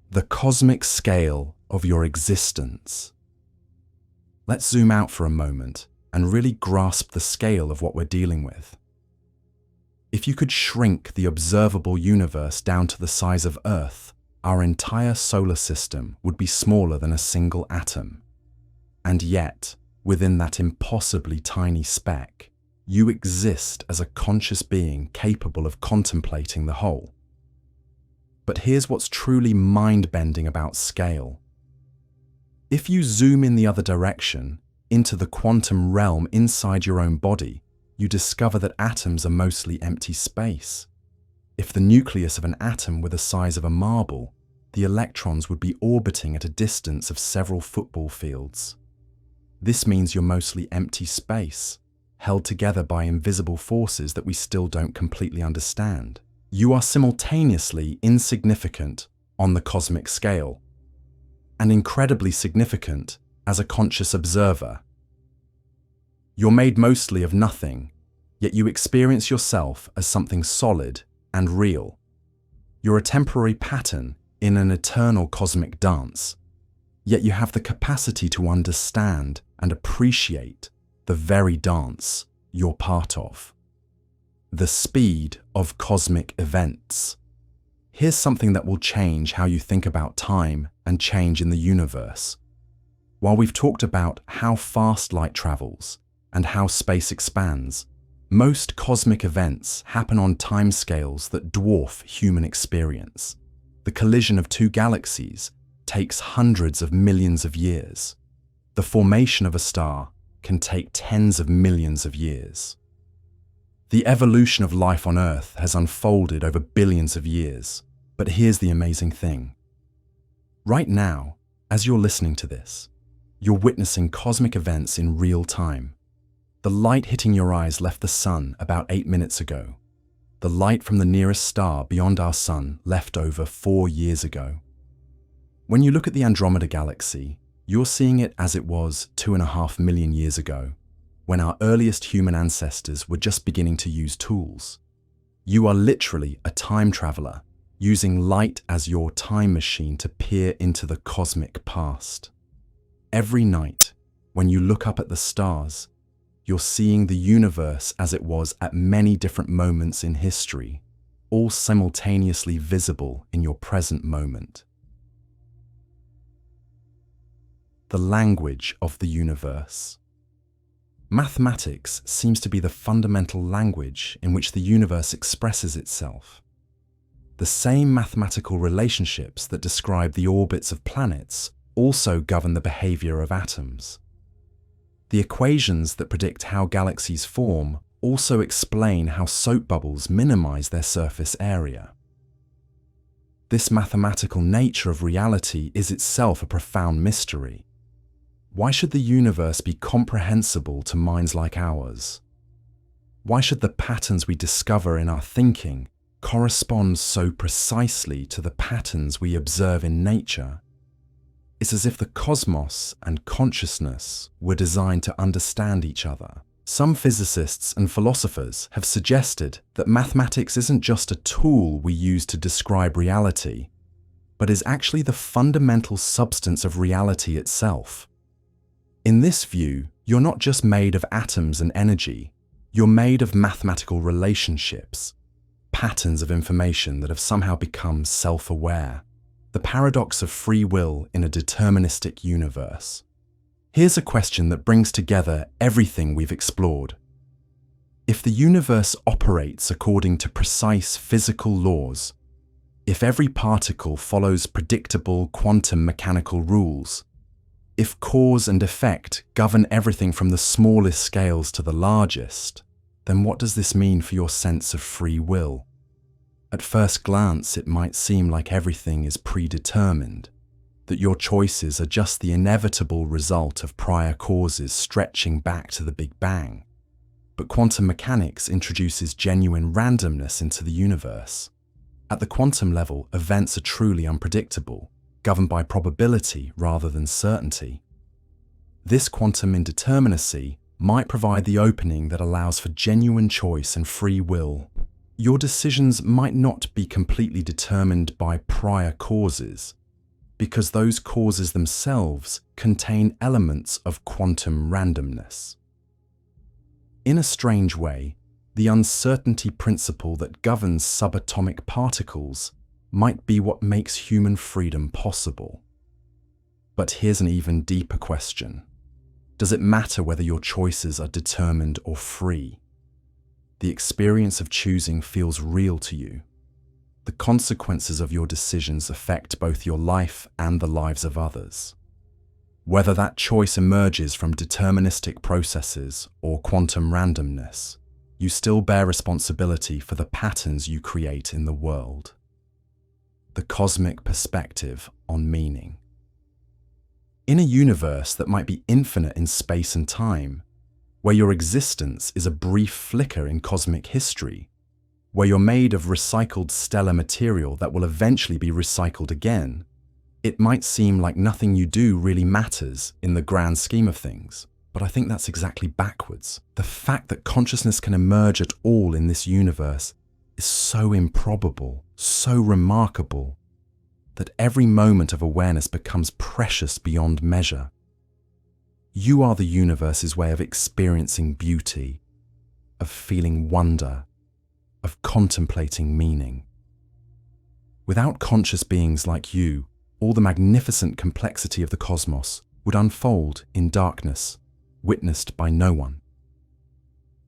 The cosmic scale of your existence. Let's zoom out for a moment and really grasp the scale of what we're dealing with. If you could shrink the observable universe down to the size of Earth, our entire solar system would be smaller than a single atom. And yet, within that impossibly tiny speck, you exist as a conscious being capable of contemplating the whole. But here's what's truly mind-bending about scale. If you zoom in the other direction, into the quantum realm inside your own body, you discover that atoms are mostly empty space. If the nucleus of an atom were the size of a marble, the electrons would be orbiting at a distance of several football fields. This means you're mostly empty space, held together by invisible forces that we still don't completely understand. You are simultaneously insignificant on the cosmic scale and incredibly significant as a conscious observer. You're made mostly of nothing, yet you experience yourself as something solid and real. You're a temporary pattern in an eternal cosmic dance, yet you have the capacity to understand and appreciate the very dance you're part of. The speed of cosmic events. Here's something that will change how you think about time and change in the universe. While we've talked about how fast light travels and how space expands, most cosmic events happen on timescales that dwarf human experience. The collision of two galaxies takes hundreds of millions of years. The formation of a star can take tens of millions of years. The evolution of life on Earth has unfolded over billions of years. But here's the amazing thing. Right now, as you're listening to this, you're witnessing cosmic events in real time. The light hitting your eyes left the sun about 8 minutes ago. The light from the nearest star beyond our sun left over 4 years ago. When you look at the Andromeda galaxy, you're seeing it as it was 2.5 million years ago, when our earliest human ancestors were just beginning to use tools. You are literally a time traveler, using light as your time machine to peer into the cosmic past. Every night, when you look up at the stars, you're seeing the universe as it was at many different moments in history, all simultaneously visible in your present moment. The language of the universe. Mathematics seems to be the fundamental language in which the universe expresses itself. The same mathematical relationships that describe the orbits of planets also govern the behavior of atoms. The equations that predict how galaxies form also explain how soap bubbles minimize their surface area. This mathematical nature of reality is itself a profound mystery. Why should the universe be comprehensible to minds like ours? Why should the patterns we discover in our thinking correspond so precisely to the patterns we observe in nature? It's as if the cosmos and consciousness were designed to understand each other. Some physicists and philosophers have suggested that mathematics isn't just a tool we use to describe reality, but is actually the fundamental substance of reality itself. In this view, you're not just made of atoms and energy, you're made of mathematical relationships, patterns of information that have somehow become self-aware. The paradox of free will in a deterministic universe. Here's a question that brings together everything we've explored. If the universe operates according to precise physical laws, if every particle follows predictable quantum mechanical rules, if cause and effect govern everything from the smallest scales to the largest, then what does this mean for your sense of free will? At first glance, it might seem like everything is predetermined, that your choices are just the inevitable result of prior causes stretching back to the Big Bang. But quantum mechanics introduces genuine randomness into the universe. At the quantum level, events are truly unpredictable, governed by probability rather than certainty. This quantum indeterminacy might provide the opening that allows for genuine choice and free will. Your decisions might not be completely determined by prior causes, because those causes themselves contain elements of quantum randomness. In a strange way, the uncertainty principle that governs subatomic particles might be what makes human freedom possible. But here's an even deeper question. Does it matter whether your choices are determined or free? The experience of choosing feels real to you. The consequences of your decisions affect both your life and the lives of others. Whether that choice emerges from deterministic processes or quantum randomness, you still bear responsibility for the patterns you create in the world. The cosmic perspective on meaning. In a universe that might be infinite in space and time, where your existence is a brief flicker in cosmic history, where you're made of recycled stellar material that will eventually be recycled again, it might seem like nothing you do really matters in the grand scheme of things. But I think that's exactly backwards. The fact that consciousness can emerge at all in this universe is so improbable, so remarkable, that every moment of awareness becomes precious beyond measure. You are the universe's way of experiencing beauty, of feeling wonder, of contemplating meaning. Without conscious beings like you, all the magnificent complexity of the cosmos would unfold in darkness, witnessed by no one.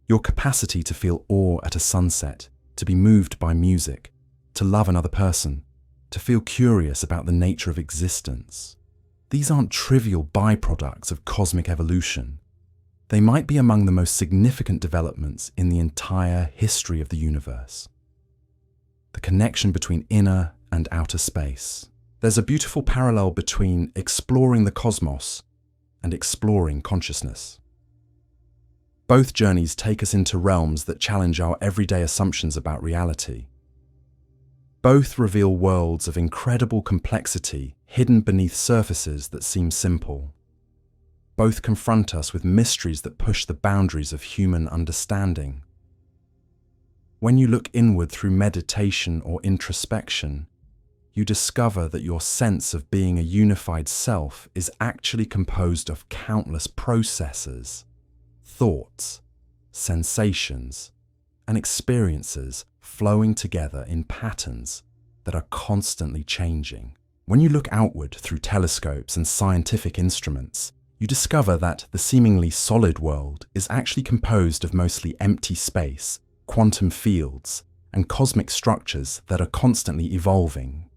Your capacity to feel awe at a sunset, to be moved by music, to love another person, to feel curious about the nature of existence. These aren't trivial byproducts of cosmic evolution. They might be among the most significant developments in the entire history of the universe. The connection between inner and outer space. There's a beautiful parallel between exploring the cosmos and exploring consciousness. Both journeys take us into realms that challenge our everyday assumptions about reality. Both reveal worlds of incredible complexity hidden beneath surfaces that seem simple. Both confront us with mysteries that push the boundaries of human understanding. When you look inward through meditation or introspection, you discover that your sense of being a unified self is actually composed of countless processes, thoughts, sensations, and experiences flowing together in patterns that are constantly changing. When you look outward through telescopes and scientific instruments, you discover that the seemingly solid world is actually composed of mostly empty space, quantum fields, and cosmic structures that are constantly evolving.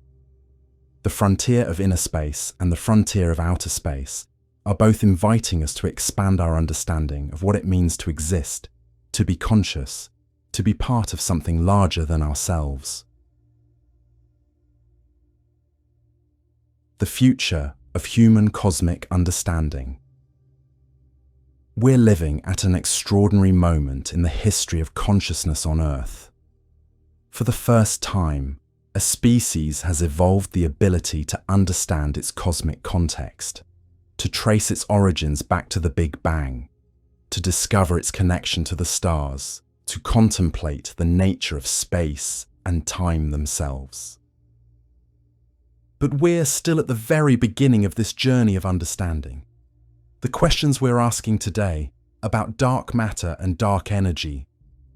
The frontier of inner space and the frontier of outer space are both inviting us to expand our understanding of what it means to exist, to be conscious, to be part of something larger than ourselves. The future of human cosmic understanding. We're living at an extraordinary moment in the history of consciousness on Earth. For the first time, A species has evolved the ability to understand its cosmic context, to trace its origins back to the Big Bang, to discover its connection to the stars, to contemplate the nature of space and time themselves. But we're still at the very beginning of this journey of understanding. The questions we're asking today about dark matter and dark energy,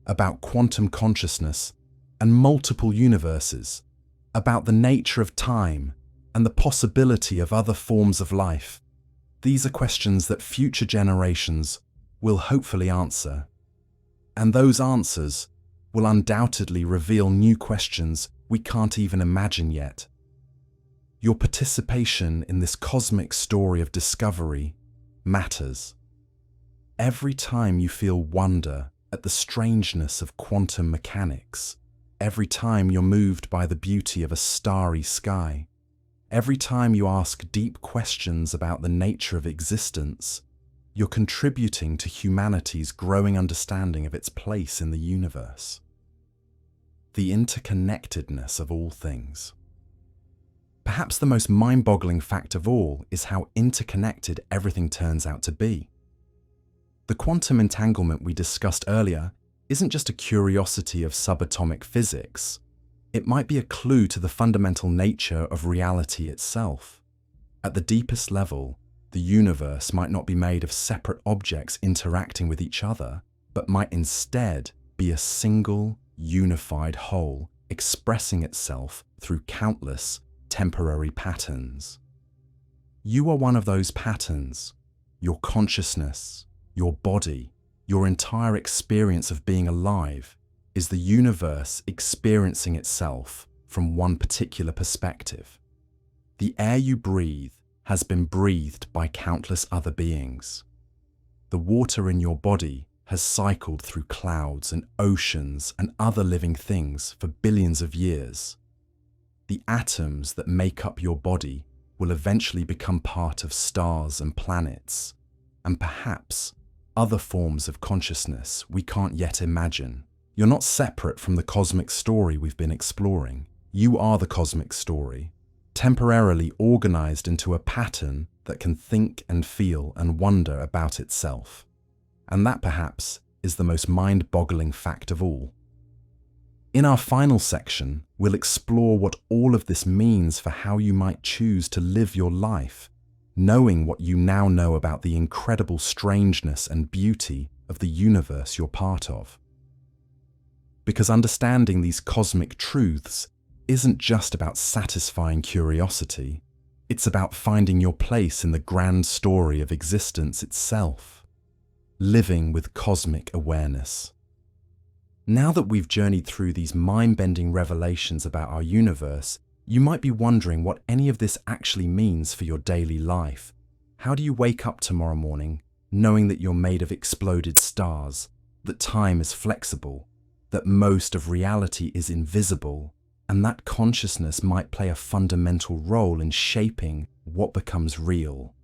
about quantum consciousness and multiple universes, about the nature of time and the possibility of other forms of life, these are questions that future generations will hopefully answer. And those answers will undoubtedly reveal new questions we can't even imagine yet. Your participation in this cosmic story of discovery matters. Every time you feel wonder at the strangeness of quantum mechanics, every time you're moved by the beauty of a starry sky, every time you ask deep questions about the nature of existence, you're contributing to humanity's growing understanding of its place in the universe. The interconnectedness of all things. Perhaps the most mind-boggling fact of all is how interconnected everything turns out to be. The quantum entanglement we discussed earlier isn't just a curiosity of subatomic physics. It might be a clue to the fundamental nature of reality itself. At the deepest level, the universe might not be made of separate objects interacting with each other, but might instead be a single, unified whole expressing itself through countless temporary patterns. You are one of those patterns. Your consciousness, your body, your entire experience of being alive is the universe experiencing itself from one particular perspective. The air you breathe has been breathed by countless other beings. The water in your body has cycled through clouds and oceans and other living things for billions of years. The atoms that make up your body will eventually become part of stars and planets, and perhaps other forms of consciousness we can't yet imagine. You're not separate from the cosmic story we've been exploring. You are the cosmic story, temporarily organized into a pattern that can think and feel and wonder about itself. And that perhaps is the most mind-boggling fact of all. In our final section, we'll explore what all of this means for how you might choose to live your life, knowing what you now know about the incredible strangeness and beauty of the universe you're part of. Because understanding these cosmic truths isn't just about satisfying curiosity, it's about finding your place in the grand story of existence itself, living with cosmic awareness. Now that we've journeyed through these mind-bending revelations about our universe, you might be wondering what any of this actually means for your daily life. How do you wake up tomorrow morning knowing that you're made of exploded stars, that time is flexible, that most of reality is invisible, and that consciousness might play a fundamental role in shaping what becomes real?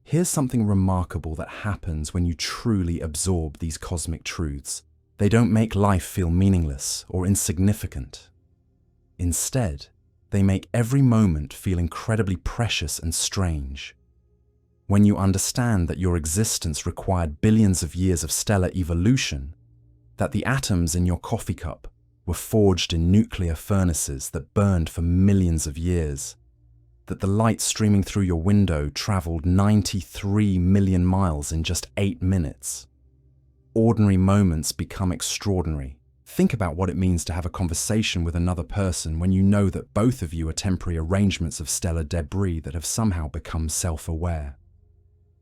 Here's something remarkable that happens when you truly absorb these cosmic truths. They don't make life feel meaningless or insignificant. Instead, they make every moment feel incredibly precious and strange. When you understand that your existence required billions of years of stellar evolution, that the atoms in your coffee cup were forged in nuclear furnaces that burned for millions of years, that the light streaming through your window traveled 93 million miles in just 8 minutes, ordinary moments become extraordinary. Think about what it means to have a conversation with another person when you know that both of you are temporary arrangements of stellar debris that have somehow become self-aware.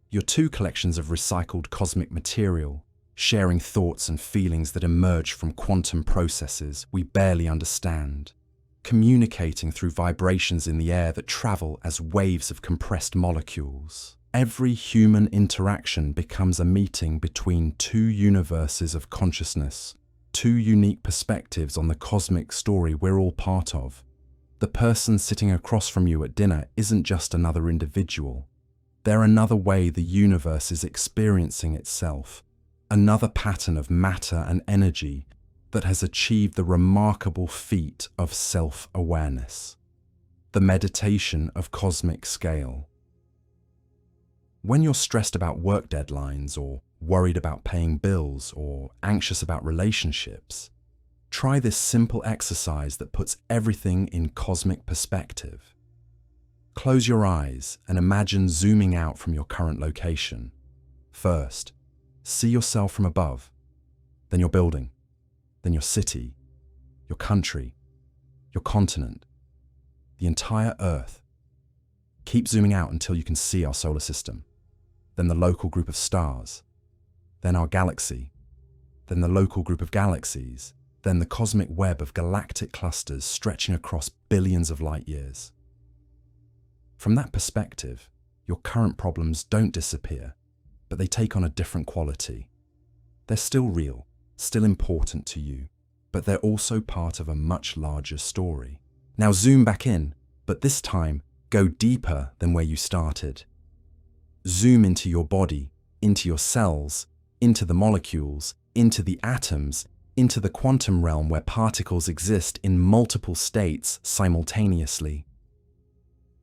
You're two collections of recycled cosmic material, sharing thoughts and feelings that emerge from quantum processes we barely understand, communicating through vibrations in the air that travel as waves of compressed molecules. Every human interaction becomes a meeting between two universes of consciousness, two unique perspectives on the cosmic story we're all part of. The person sitting across from you at dinner isn't just another individual. They're another way the universe is experiencing itself, another pattern of matter and energy that has achieved the remarkable feat of self-awareness, the meditation of cosmic scale. When you're stressed about work deadlines or worried about paying bills or anxious about relationships, try this simple exercise that puts everything in cosmic perspective. Close your eyes and imagine zooming out from your current location. First, see yourself from above, then your building, then your city, your country, your continent, the entire Earth. Keep zooming out until you can see our solar system, then the local group of stars, then our galaxy, then the local group of galaxies, then the cosmic web of galactic clusters stretching across billions of light years. From that perspective, your current problems don't disappear, but they take on a different quality. They're still real, still important to you, but they're also part of a much larger story. Now zoom back in, but this time go deeper than where you started. Zoom into your body, into your cells, into the molecules, into the atoms, into the quantum realm where particles exist in multiple states simultaneously.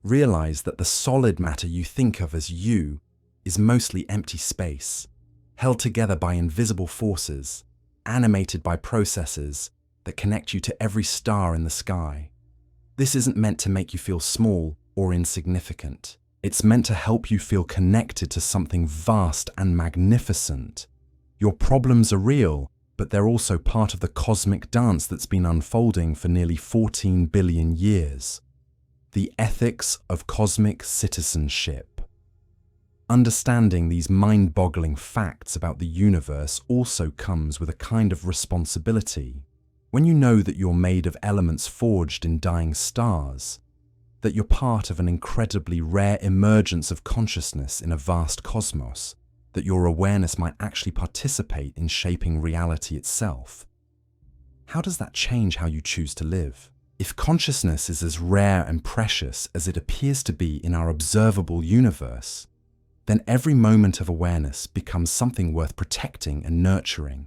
Realize that the solid matter you think of as you is mostly empty space, held together by invisible forces, animated by processes that connect you to every star in the sky. This isn't meant to make you feel small or insignificant. It's meant to help you feel connected to something vast and magnificent. Your problems are real, but they're also part of the cosmic dance that's been unfolding for nearly 14 billion years. The ethics of cosmic citizenship. Understanding these mind-boggling facts about the universe also comes with a kind of responsibility. When you know that you're made of elements forged in dying stars, that you're part of an incredibly rare emergence of consciousness in a vast cosmos, that your awareness might actually participate in shaping reality itself, how does that change how you choose to live? If consciousness is as rare and precious as it appears to be in our observable universe, then every moment of awareness becomes something worth protecting and nurturing.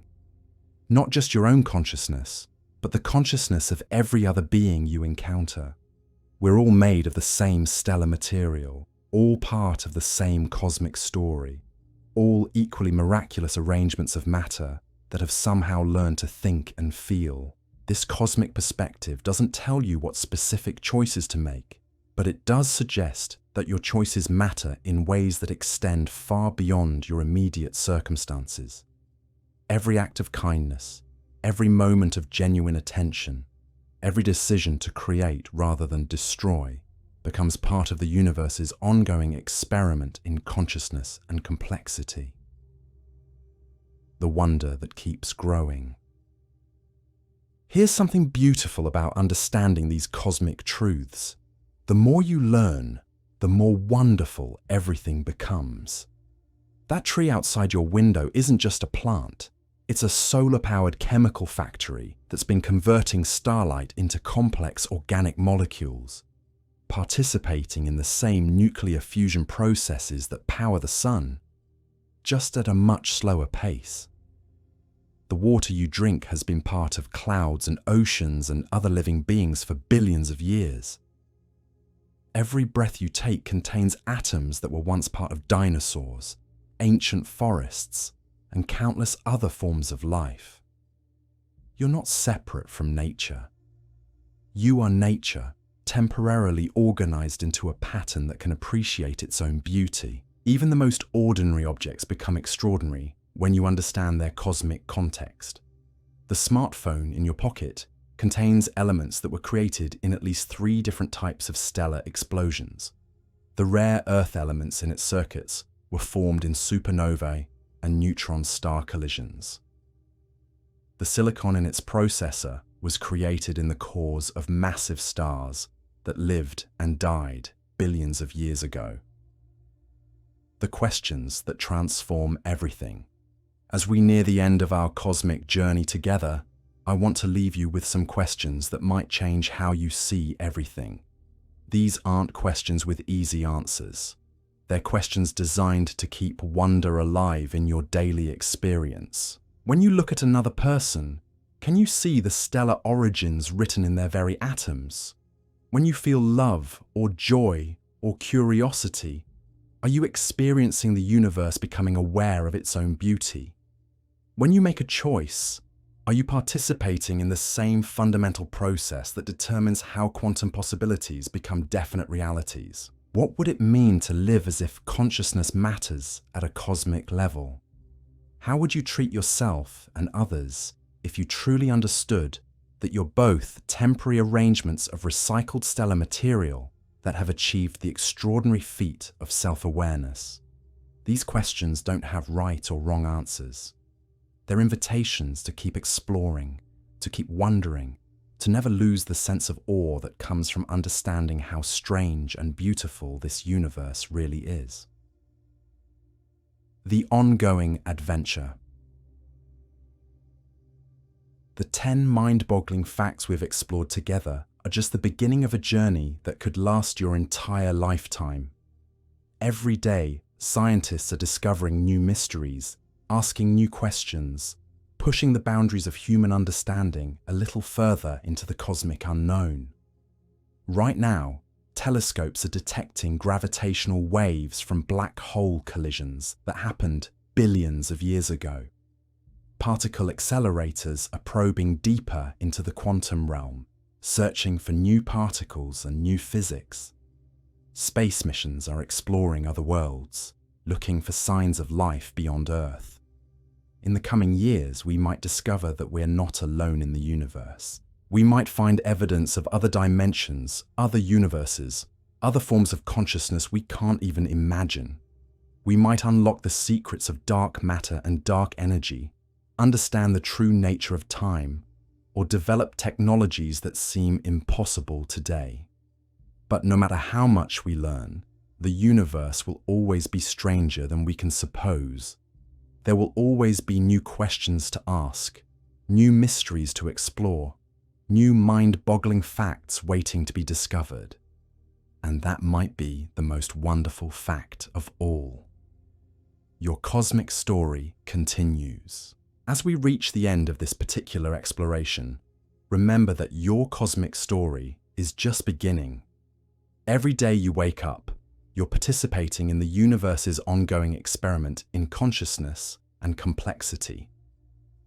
Not just your own consciousness, but the consciousness of every other being you encounter. We're all made of the same stellar material, all part of the same cosmic story, all equally miraculous arrangements of matter that have somehow learned to think and feel. This cosmic perspective doesn't tell you what specific choices to make, but it does suggest that your choices matter in ways that extend far beyond your immediate circumstances. Every act of kindness, every moment of genuine attention, every decision to create rather than destroy becomes part of the universe's ongoing experiment in consciousness and complexity. The wonder that keeps growing. Here's something beautiful about understanding these cosmic truths. The more you learn, the more wonderful everything becomes. That tree outside your window isn't just a plant. It's a solar-powered chemical factory that's been converting starlight into complex organic molecules, participating in the same nuclear fusion processes that power the sun, just at a much slower pace. The water you drink has been part of clouds and oceans and other living beings for billions of years. Every breath you take contains atoms that were once part of dinosaurs, ancient forests, and countless other forms of life. You're not separate from nature. You are nature, temporarily organized into a pattern that can appreciate its own beauty. Even the most ordinary objects become extraordinary when you understand their cosmic context. The smartphone in your pocket contains elements that were created in at least 3 different types of stellar explosions. The rare Earth elements in its circuits were formed in supernovae and neutron star collisions. The silicon in its processor was created in the cores of massive stars that lived and died billions of years ago. The questions that transform everything. As we near the end of our cosmic journey together, I want to leave you with some questions that might change how you see everything. These aren't questions with easy answers. They're questions designed to keep wonder alive in your daily experience. When you look at another person, Can you see the stellar origins written in their very atoms? When you feel love or joy or curiosity, are you experiencing the universe becoming aware of its own beauty? When you make a choice, are you participating in the same fundamental process that determines how quantum possibilities become definite realities? What would it mean to live as if consciousness matters at a cosmic level? How would you treat yourself and others if you truly understood that you're both temporary arrangements of recycled stellar material that have achieved the extraordinary feat of self-awareness? These questions don't have right or wrong answers. They're invitations to keep exploring, to keep wondering, to never lose the sense of awe that comes from understanding how strange and beautiful this universe really is. The ongoing adventure. The 10 mind-boggling facts we've explored together are just the beginning of a journey that could last your entire lifetime. Every day, scientists are discovering new mysteries, asking new questions, pushing the boundaries of human understanding a little further into the cosmic unknown. Right now, telescopes are detecting gravitational waves from black hole collisions that happened billions of years ago. Particle accelerators are probing deeper into the quantum realm, searching for new particles and new physics. Space missions are exploring other worlds, looking for signs of life beyond Earth. In the coming years, we might discover that we're not alone in the universe. We might find evidence of other dimensions, other universes, other forms of consciousness we can't even imagine. We might unlock the secrets of dark matter and dark energy, understand the true nature of time, or develop technologies that seem impossible today. But no matter how much we learn, the universe will always be stranger than we can suppose. There will always be new questions to ask, new mysteries to explore, new mind-boggling facts waiting to be discovered. And that might be the most wonderful fact of all. Your cosmic story continues. As we reach the end of this particular exploration, remember that your cosmic story is just beginning. Every day you wake up, you're participating in the universe's ongoing experiment in consciousness and complexity.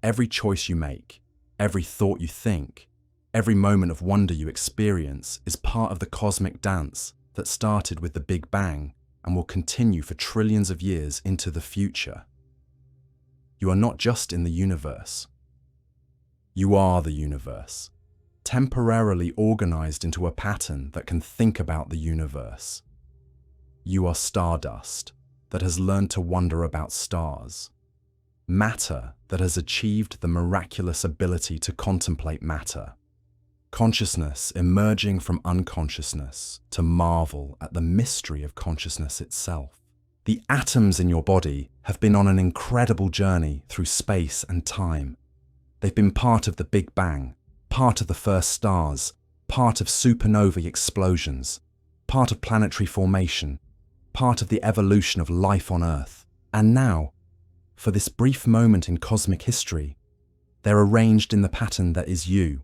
Every choice you make, every thought you think, every moment of wonder you experience is part of the cosmic dance that started with the Big Bang and will continue for trillions of years into the future. You are not just in the universe. You are the universe, temporarily organized into a pattern that can think about the universe. You are stardust that has learned to wonder about stars. Matter that has achieved the miraculous ability to contemplate matter. Consciousness emerging from unconsciousness to marvel at the mystery of consciousness itself. The atoms in your body have been on an incredible journey through space and time. They've been part of the Big Bang, part of the first stars, part of supernova explosions, part of planetary formation, part of the evolution of life on Earth. And now, for this brief moment in cosmic history, they're arranged in the pattern that is you.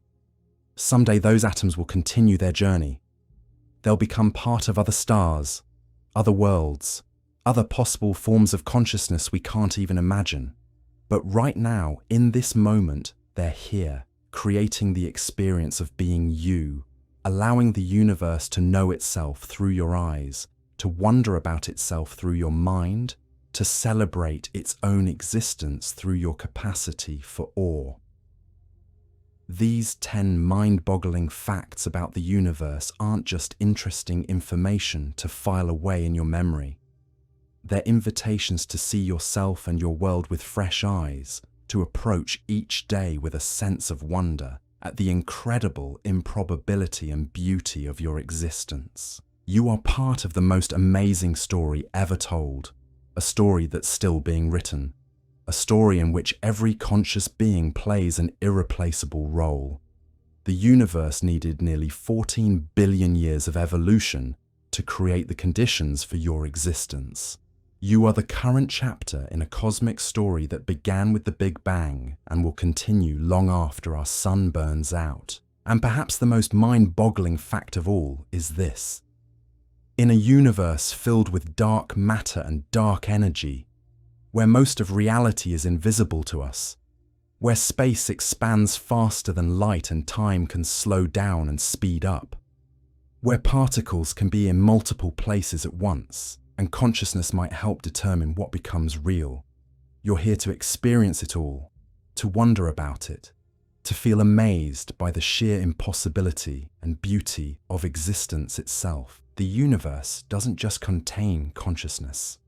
Someday those atoms will continue their journey. They'll become part of other stars, other worlds, other possible forms of consciousness we can't even imagine. But right now, in this moment, they're here, creating the experience of being you, allowing the universe to know itself through your eyes, to wonder about itself through your mind, to celebrate its own existence through your capacity for awe. These 10 mind-boggling facts about the universe aren't just interesting information to file away in your memory. They're invitations to see yourself and your world with fresh eyes, to approach each day with a sense of wonder at the incredible improbability and beauty of your existence. You are part of the most amazing story ever told, a story that's still being written, a story in which every conscious being plays an irreplaceable role. The universe needed nearly 14 billion years of evolution to create the conditions for your existence. You are the current chapter in a cosmic story that began with the Big Bang and will continue long after our sun burns out. And perhaps the most mind-boggling fact of all is this. In a universe filled with dark matter and dark energy, where most of reality is invisible to us, where space expands faster than light and time can slow down and speed up, where particles can be in multiple places at once, and consciousness might help determine what becomes real. You're here to experience it all, to wonder about it, to feel amazed by the sheer impossibility and beauty of existence itself. The universe doesn't just contain consciousness.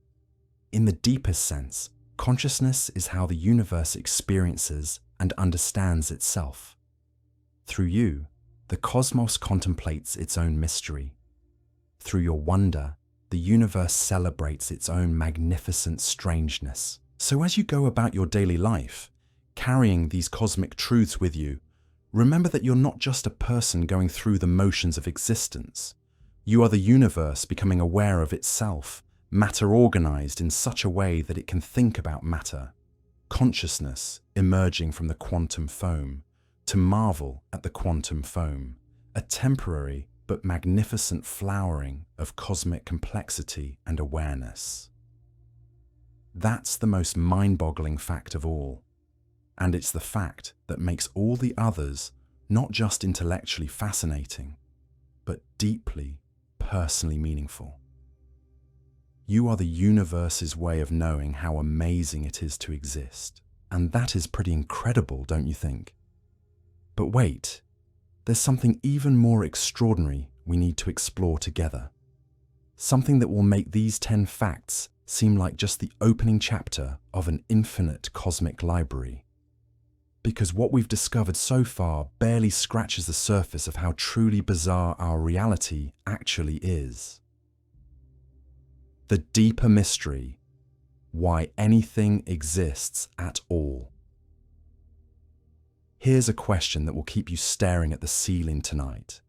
In the deepest sense, consciousness is how the universe experiences and understands itself. Through you, the cosmos contemplates its own mystery. Through your wonder, the universe celebrates its own magnificent strangeness. So as you go about your daily life, carrying these cosmic truths with you, remember that you're not just a person going through the motions of existence. You are the universe becoming aware of itself, matter organized in such a way that it can think about matter, consciousness emerging from the quantum foam, to marvel at the quantum foam, a temporary but magnificent flowering of cosmic complexity and awareness. That's the most mind-boggling fact of all, and it's the fact that makes all the others not just intellectually fascinating, but deeply, personally meaningful. You are the universe's way of knowing how amazing it is to exist, and that is pretty incredible, don't you think? But wait, there's something even more extraordinary we need to explore together. Something that will make these 10 facts seem like just the opening chapter of an infinite cosmic library. Because what we've discovered so far barely scratches the surface of how truly bizarre our reality actually is. The deeper mystery, why anything exists at all. Here's a question that will keep you staring at the ceiling tonight,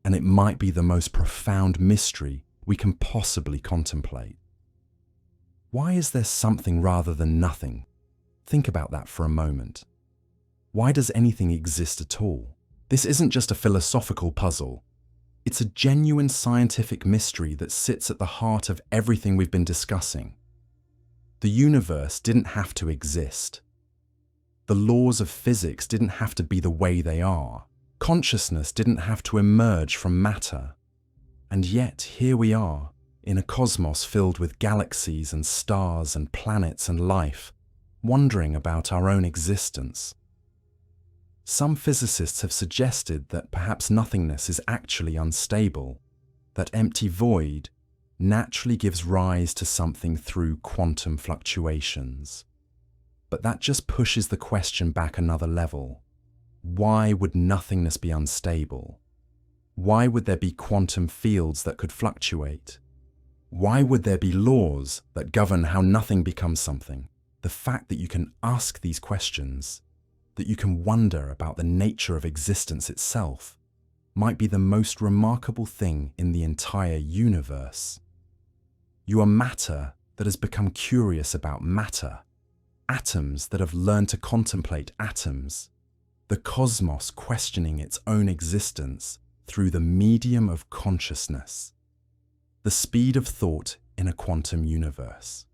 and it might be the most profound mystery we can possibly contemplate. Why is there something rather than nothing? Think about that for a moment. Why does anything exist at all? This isn't just a philosophical puzzle. It's a genuine scientific mystery that sits at the heart of everything we've been discussing. The universe didn't have to exist. The laws of physics didn't have to be the way they are. Consciousness didn't have to emerge from matter. And yet, here we are, in a cosmos filled with galaxies and stars and planets and life, wondering about our own existence. Some physicists have suggested that perhaps nothingness is actually unstable, that empty void naturally gives rise to something through quantum fluctuations. But that just pushes the question back another level. Why would nothingness be unstable? Why would there be quantum fields that could fluctuate? Why would there be laws that govern how nothing becomes something? The fact that you can ask these questions, that you can wonder about the nature of existence itself, might be the most remarkable thing in the entire universe. You are matter that has become curious about matter, atoms that have learned to contemplate atoms, the cosmos questioning its own existence through the medium of consciousness, the speed of thought in a quantum universe.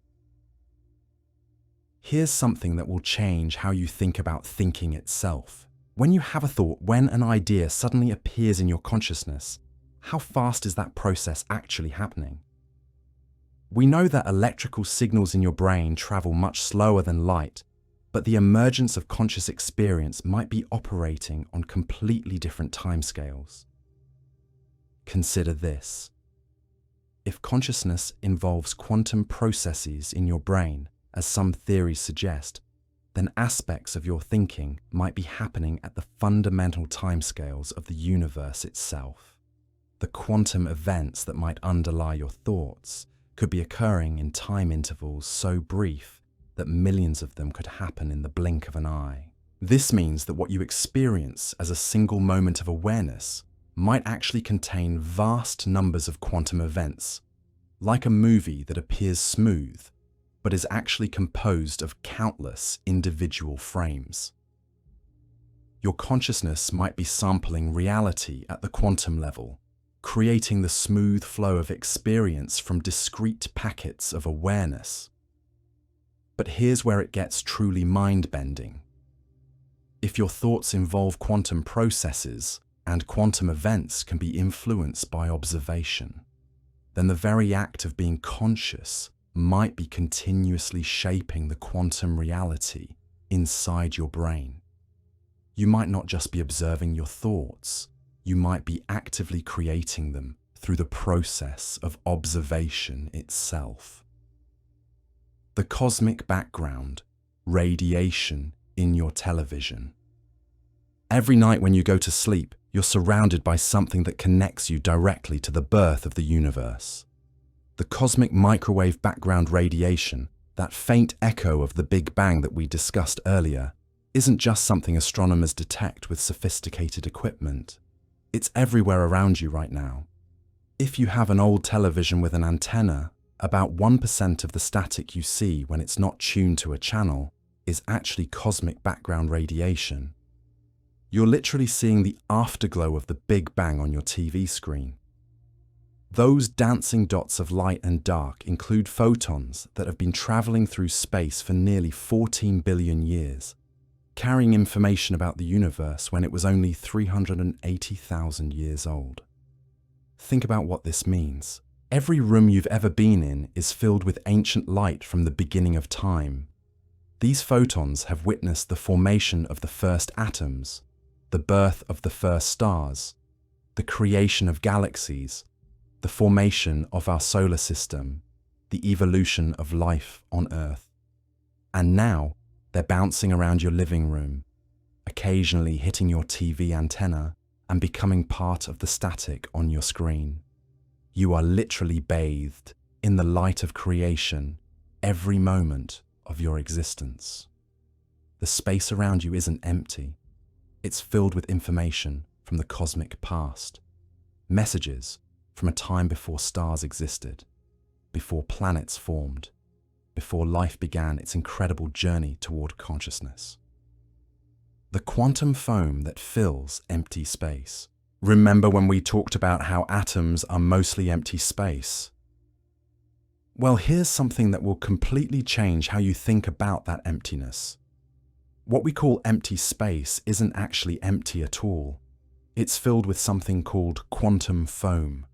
Here's something that will change how you think about thinking itself. When you have a thought, when an idea suddenly appears in your consciousness, how fast is that process actually happening? We know that electrical signals in your brain travel much slower than light, but the emergence of conscious experience might be operating on completely different timescales. Consider this. If consciousness involves quantum processes in your brain, as some theories suggest, then aspects of your thinking might be happening at the fundamental timescales of the universe itself. The quantum events that might underlie your thoughts could be occurring in time intervals so brief that millions of them could happen in the blink of an eye. This means that what you experience as a single moment of awareness might actually contain vast numbers of quantum events, like a movie that appears smooth but is actually composed of countless individual frames. Your consciousness might be sampling reality at the quantum level, creating the smooth flow of experience from discrete packets of awareness. But here's where it gets truly mind-bending. If your thoughts involve quantum processes and quantum events can be influenced by observation, then the very act of being conscious might be continuously shaping the quantum reality inside your brain. You might not just be observing your thoughts, you might be actively creating them through the process of observation itself. The cosmic background, radiation in your television. Every night when you go to sleep, you're surrounded by something that connects you directly to the birth of the universe. The cosmic microwave background radiation, that faint echo of the Big Bang that we discussed earlier, isn't just something astronomers detect with sophisticated equipment. It's everywhere around you right now. If you have an old television with an antenna, about 1% of the static you see when it's not tuned to a channel is actually cosmic background radiation. You're literally seeing the afterglow of the Big Bang on your TV screen. Those dancing dots of light and dark include photons that have been traveling through space for nearly 14 billion years, carrying information about the universe when it was only 380,000 years old. Think about what this means. Every room you've ever been in is filled with ancient light from the beginning of time. These photons have witnessed the formation of the first atoms, the birth of the first stars, the creation of galaxies, the formation of our solar system, the evolution of life on Earth. And now, they're bouncing around your living room, occasionally hitting your TV antenna and becoming part of the static on your screen. You are literally bathed in the light of creation every moment of your existence. The space around you isn't empty. It's filled with information from the cosmic past, messages from a time before stars existed, before planets formed, before life began its incredible journey toward consciousness. The quantum foam that fills empty space. Remember when we talked about how atoms are mostly empty space? Well, here's something that will completely change how you think about that emptiness. What we call empty space isn't actually empty at all. It's filled with something called quantum foam,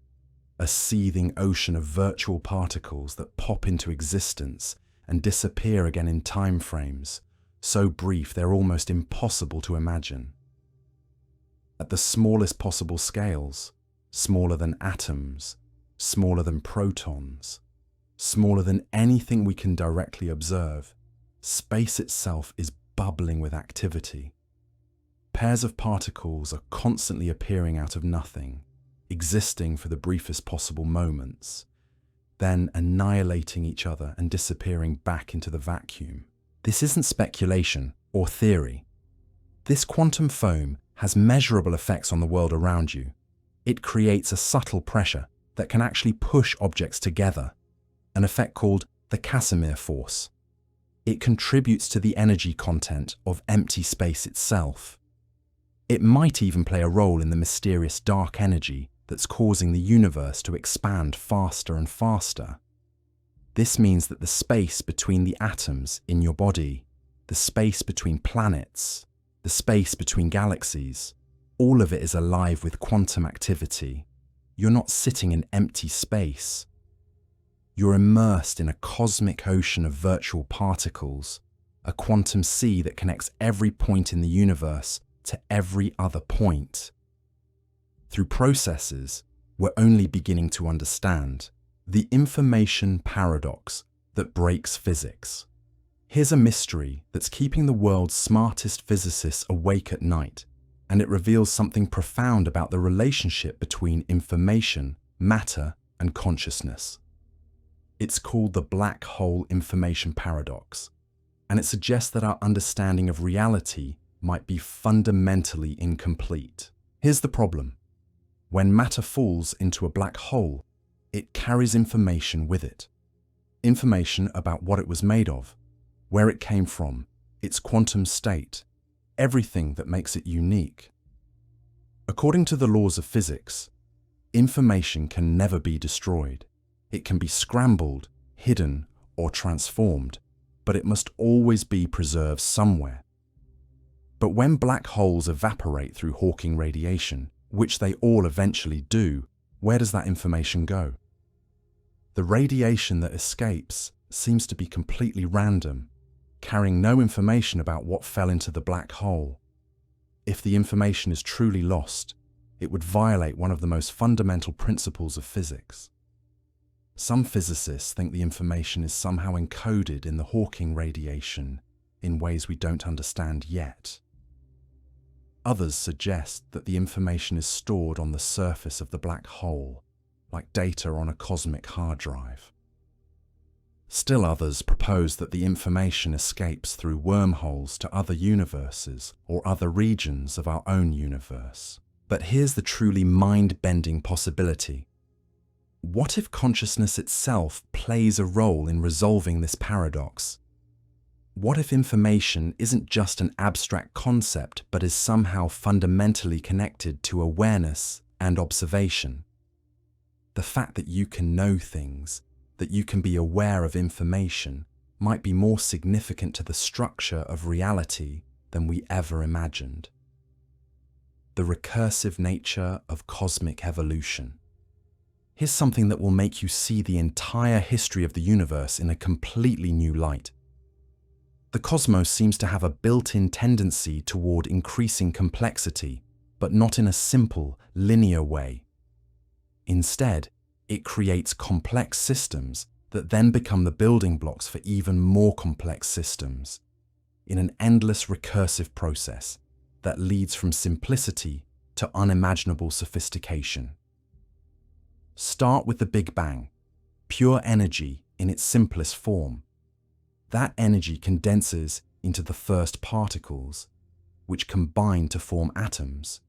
a seething ocean of virtual particles that pop into existence and disappear again in time frames, so brief they're almost impossible to imagine. At the smallest possible scales, smaller than atoms, smaller than protons, smaller than anything we can directly observe, space itself is bubbling with activity. Pairs of particles are constantly appearing out of nothing, existing for the briefest possible moments, then annihilating each other and disappearing back into the vacuum. This isn't speculation or theory. This quantum foam has measurable effects on the world around you. It creates a subtle pressure that can actually push objects together, an effect called the Casimir force. It contributes to the energy content of empty space itself. It might even play a role in the mysterious dark energy that's causing the universe to expand faster and faster. This means that the space between the atoms in your body, the space between planets, the space between galaxies, all of it is alive with quantum activity. You're not sitting in empty space. You're immersed in a cosmic ocean of virtual particles, a quantum sea that connects every point in the universe to every other point. Through processes we're only beginning to understand, the information paradox that breaks physics. Here's a mystery that's keeping the world's smartest physicists awake at night, and it reveals something profound about the relationship between information, matter, and consciousness. It's called the black hole information paradox, and it suggests that our understanding of reality might be fundamentally incomplete. Here's the problem. When matter falls into a black hole, it carries information with it. Information about what it was made of, where it came from, its quantum state, everything that makes it unique. According to the laws of physics, information can never be destroyed. It can be scrambled, hidden, or transformed, but it must always be preserved somewhere. But when black holes evaporate through Hawking radiation, which they all eventually do, where does that information go? The radiation that escapes seems to be completely random, carrying no information about what fell into the black hole. If the information is truly lost, it would violate one of the most fundamental principles of physics. Some physicists think the information is somehow encoded in the Hawking radiation in ways we don't understand yet. Others suggest that the information is stored on the surface of the black hole, like data on a cosmic hard drive. Still others propose that the information escapes through wormholes to other universes or other regions of our own universe. But here's the truly mind-bending possibility. What if consciousness itself plays a role in resolving this paradox? What if information isn't just an abstract concept but is somehow fundamentally connected to awareness and observation? The fact that you can know things, that you can be aware of information, might be more significant to the structure of reality than we ever imagined. The recursive nature of cosmic evolution. Here's something that will make you see the entire history of the universe in a completely new light. The cosmos seems to have a built-in tendency toward increasing complexity, but not in a simple, linear way. Instead, it creates complex systems that then become the building blocks for even more complex systems, in an endless recursive process that leads from simplicity to unimaginable sophistication. Start with the Big Bang, pure energy in its simplest form. That energy condenses into the first particles, which combine to form atoms,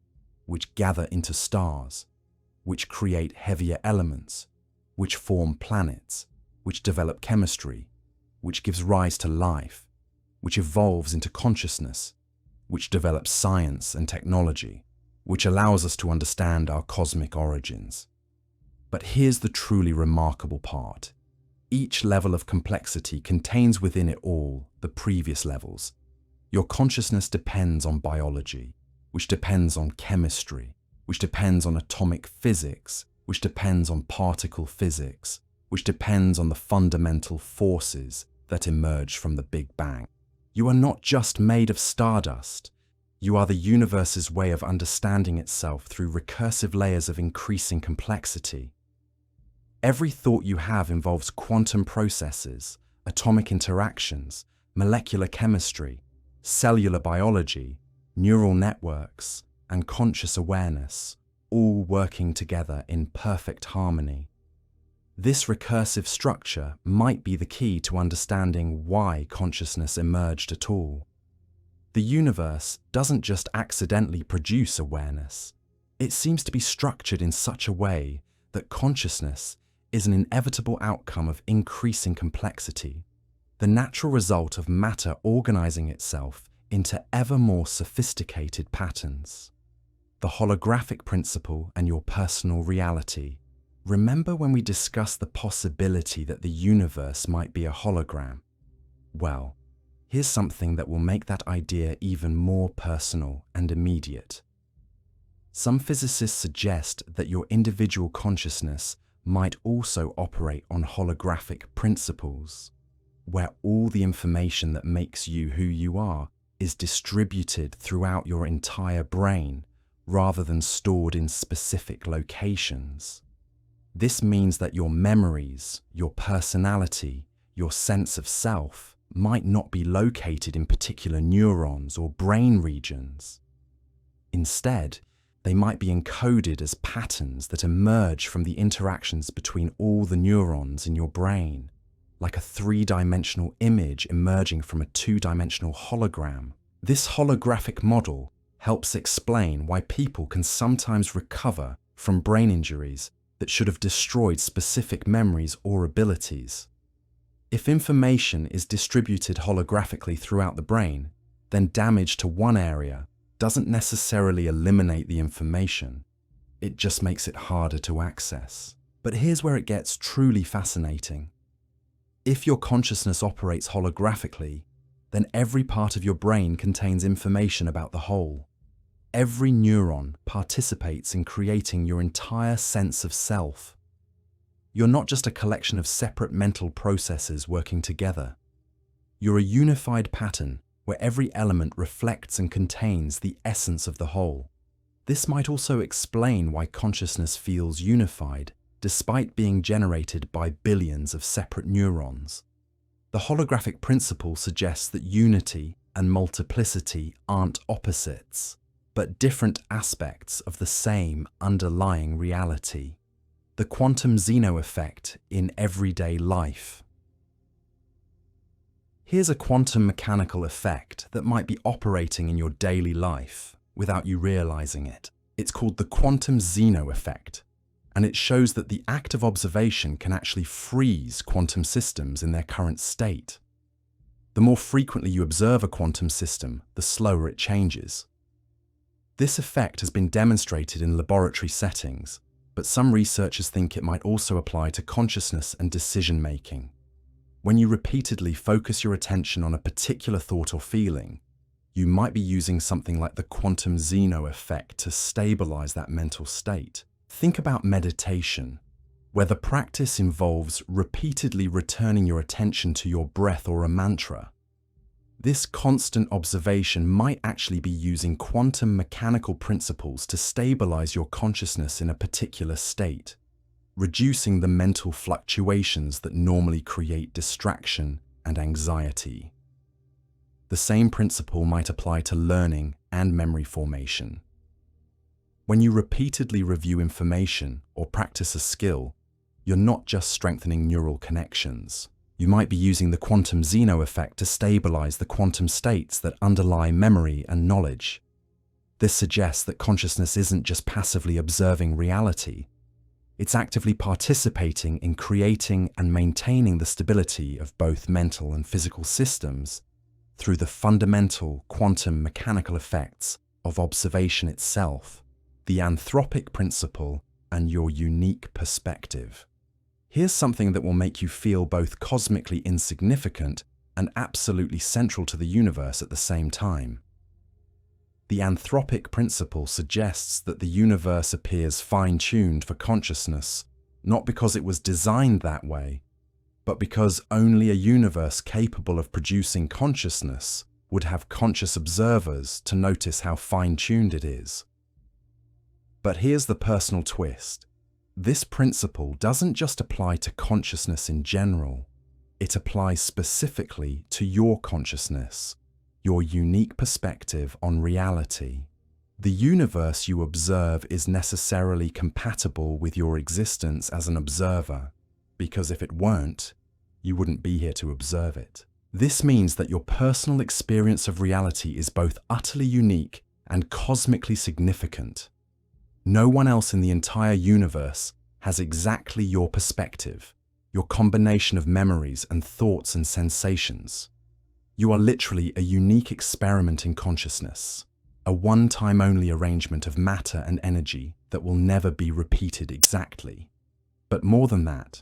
which gather into stars, which create heavier elements, which form planets, which develop chemistry, which gives rise to life, which evolves into consciousness, which develops science and technology, which allows us to understand our cosmic origins. But here's the truly remarkable part. Each level of complexity contains within it all the previous levels. Your consciousness depends on biology, which depends on chemistry, which depends on atomic physics, which depends on particle physics, which depends on the fundamental forces that emerge from the Big Bang. You are not just made of stardust. You are the universe's way of understanding itself through recursive layers of increasing complexity. Every thought you have involves quantum processes, atomic interactions, molecular chemistry, cellular biology, neural networks, and conscious awareness, all working together in perfect harmony. This recursive structure might be the key to understanding why consciousness emerged at all. The universe doesn't just accidentally produce awareness. It seems to be structured in such a way that consciousness is an inevitable outcome of increasing complexity, the natural result of matter organizing itself into ever more sophisticated patterns. The holographic principle and your personal reality. Remember when we discussed the possibility that the universe might be a hologram? Well, here's something that will make that idea even more personal and immediate. Some physicists suggest that your individual consciousness might also operate on holographic principles, where all the information that makes you who you are is distributed throughout your entire brain rather than stored in specific locations. This means that your memories, your personality, your sense of self might not be located in particular neurons or brain regions. Instead, they might be encoded as patterns that emerge from the interactions between all the neurons in your brain, like a three-dimensional image emerging from a two-dimensional hologram. This holographic model helps explain why people can sometimes recover from brain injuries that should have destroyed specific memories or abilities. If information is distributed holographically throughout the brain, then damage to one area doesn't necessarily eliminate the information. It just makes it harder to access. But here's where it gets truly fascinating. If your consciousness operates holographically, then every part of your brain contains information about the whole. Every neuron participates in creating your entire sense of self. You're not just a collection of separate mental processes working together. You're a unified pattern where every element reflects and contains the essence of the whole. This might also explain why consciousness feels unified, despite being generated by billions of separate neurons. The holographic principle suggests that unity and multiplicity aren't opposites, but different aspects of the same underlying reality. The quantum Zeno effect in everyday life. Here's a quantum mechanical effect that might be operating in your daily life without you realizing it. It's called the quantum Zeno effect, and it shows that the act of observation can actually freeze quantum systems in their current state. The more frequently you observe a quantum system, the slower it changes. This effect has been demonstrated in laboratory settings, but some researchers think it might also apply to consciousness and decision-making. When you repeatedly focus your attention on a particular thought or feeling, you might be using something like the quantum Zeno effect to stabilize that mental state. Think about meditation, where the practice involves repeatedly returning your attention to your breath or a mantra. This constant observation might actually be using quantum mechanical principles to stabilize your consciousness in a particular state, reducing the mental fluctuations that normally create distraction and anxiety. The same principle might apply to learning and memory formation. When you repeatedly review information or practice a skill, you're not just strengthening neural connections. You might be using the quantum Zeno effect to stabilize the quantum states that underlie memory and knowledge. This suggests that consciousness isn't just passively observing reality. It's actively participating in creating and maintaining the stability of both mental and physical systems through the fundamental quantum mechanical effects of observation itself, the anthropic principle, and your unique perspective. Here's something that will make you feel both cosmically insignificant and absolutely central to the universe at the same time. The anthropic principle suggests that the universe appears fine-tuned for consciousness, not because it was designed that way, but because only a universe capable of producing consciousness would have conscious observers to notice how fine-tuned it is. But here's the personal twist. This principle doesn't just apply to consciousness in general. It applies specifically to your consciousness, your unique perspective on reality. The universe you observe is necessarily compatible with your existence as an observer, because if it weren't, you wouldn't be here to observe it. This means that your personal experience of reality is both utterly unique and cosmically significant. No one else in the entire universe has exactly your perspective, your combination of memories and thoughts and sensations. You are literally a unique experiment in consciousness, a one-time only arrangement of matter and energy that will never be repeated exactly. But more than that,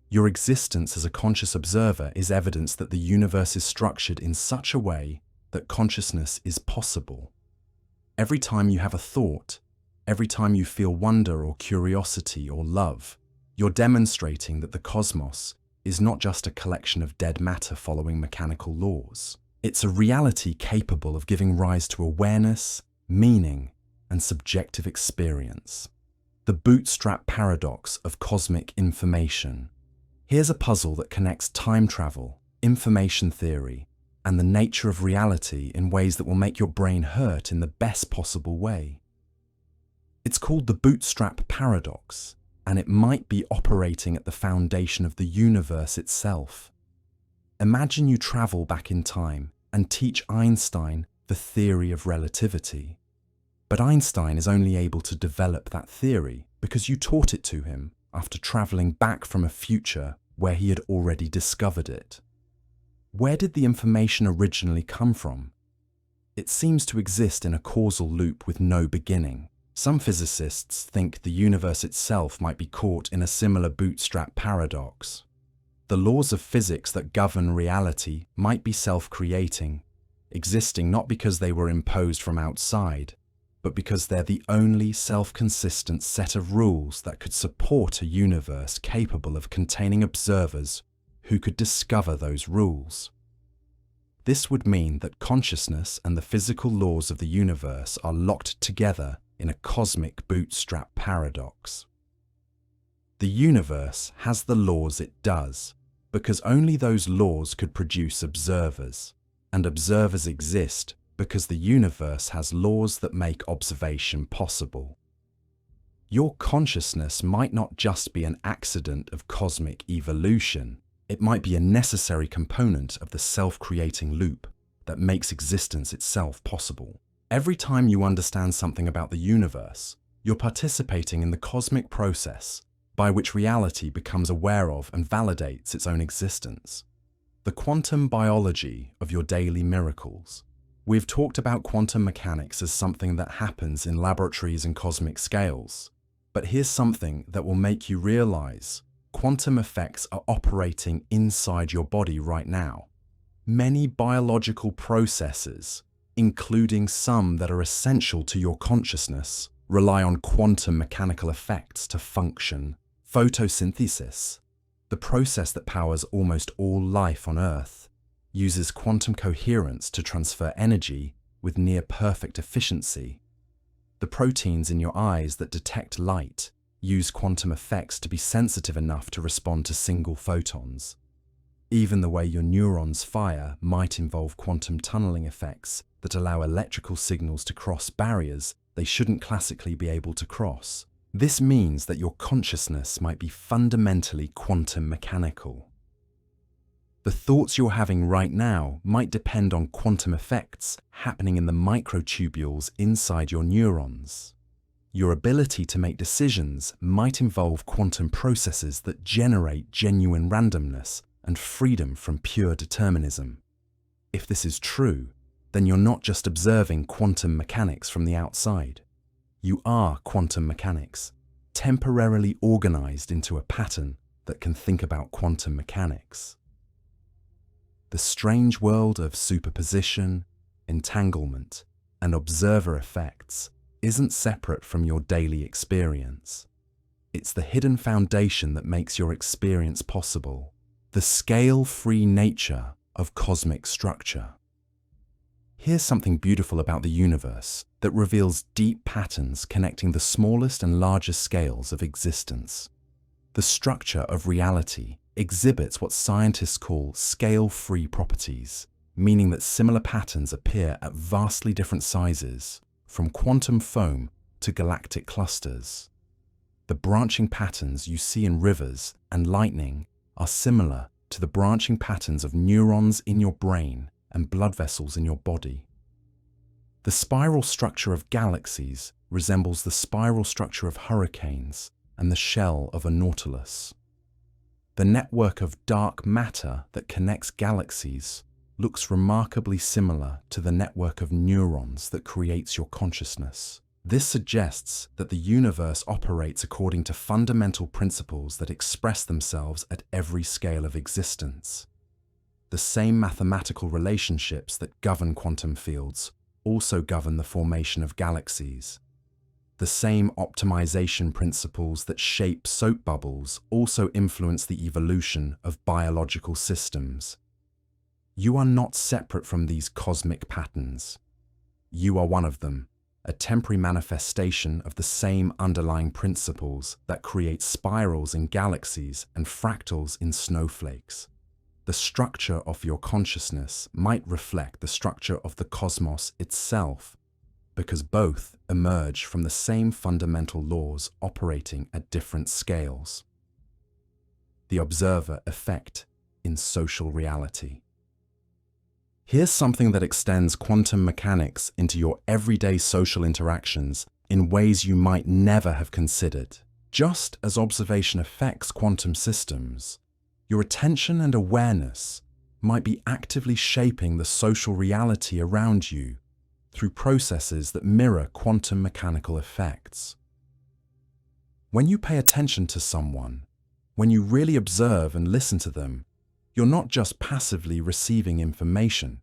your existence as a conscious observer is evidence that the universe is structured in such a way that consciousness is possible. Every time you have a thought, every time you feel wonder or curiosity or love, you're demonstrating that the cosmos is not just a collection of dead matter following mechanical laws. It's a reality capable of giving rise to awareness, meaning, and subjective experience. The bootstrap paradox of cosmic information. Here's a puzzle that connects time travel, information theory, and the nature of reality in ways that will make your brain hurt in the best possible way. It's called the bootstrap paradox, and it might be operating at the foundation of the universe itself. Imagine you travel back in time and teach Einstein the theory of relativity. But Einstein is only able to develop that theory because you taught it to him after traveling back from a future where he had already discovered it. Where did the information originally come from? It seems to exist in a causal loop with no beginning. Some physicists think the universe itself might be caught in a similar bootstrap paradox. The laws of physics that govern reality might be self-creating, existing not because they were imposed from outside, but because they're the only self-consistent set of rules that could support a universe capable of containing observers who could discover those rules. This would mean that consciousness and the physical laws of the universe are locked together in a cosmic bootstrap paradox. The universe has the laws it does because only those laws could produce observers, and observers exist because the universe has laws that make observation possible. Your consciousness might not just be an accident of cosmic evolution, it might be a necessary component of the self-creating loop that makes existence itself possible. Every time you understand something about the universe, you're participating in the cosmic process by which reality becomes aware of and validates its own existence. The quantum biology of your daily miracles. We've talked about quantum mechanics as something that happens in laboratories and cosmic scales, but here's something that will make you realize quantum effects are operating inside your body right now. Many biological processes, including some that are essential to your consciousness, rely on quantum mechanical effects to function. Photosynthesis, the process that powers almost all life on Earth, uses quantum coherence to transfer energy with near-perfect efficiency. The proteins in your eyes that detect light use quantum effects to be sensitive enough to respond to single photons. Even the way your neurons fire might involve quantum tunneling effects that allow electrical signals to cross barriers they shouldn't classically be able to cross. This means that your consciousness might be fundamentally quantum mechanical. The thoughts you're having right now might depend on quantum effects happening in the microtubules inside your neurons. Your ability to make decisions might involve quantum processes that generate genuine randomness and freedom from pure determinism. If this is true, then you're not just observing quantum mechanics from the outside. You are quantum mechanics, temporarily organized into a pattern that can think about quantum mechanics. The strange world of superposition, entanglement, and observer effects isn't separate from your daily experience. It's the hidden foundation that makes your experience possible, the scale-free nature of cosmic structure. Here's something beautiful about the universe that reveals deep patterns connecting the smallest and largest scales of existence. The structure of reality exhibits what scientists call scale-free properties, meaning that similar patterns appear at vastly different sizes, from quantum foam to galactic clusters. The branching patterns you see in rivers and lightning are similar to the branching patterns of neurons in your brain and blood vessels in your body. The spiral structure of galaxies resembles the spiral structure of hurricanes and the shell of a nautilus. The network of dark matter that connects galaxies looks remarkably similar to the network of neurons that creates your consciousness. This suggests that the universe operates according to fundamental principles that express themselves at every scale of existence. The same mathematical relationships that govern quantum fields also govern the formation of galaxies. The same optimization principles that shape soap bubbles also influence the evolution of biological systems. You are not separate from these cosmic patterns. You are one of them, a temporary manifestation of the same underlying principles that create spirals in galaxies and fractals in snowflakes. The structure of your consciousness might reflect the structure of the cosmos itself, because both emerge from the same fundamental laws operating at different scales. The observer effect in social reality. Here's something that extends quantum mechanics into your everyday social interactions in ways you might never have considered. Just as observation affects quantum systems, Your attention and awareness might be actively shaping the social reality around you through processes that mirror quantum mechanical effects. When you pay attention to someone, when you really observe and listen to them, you're not just passively receiving information,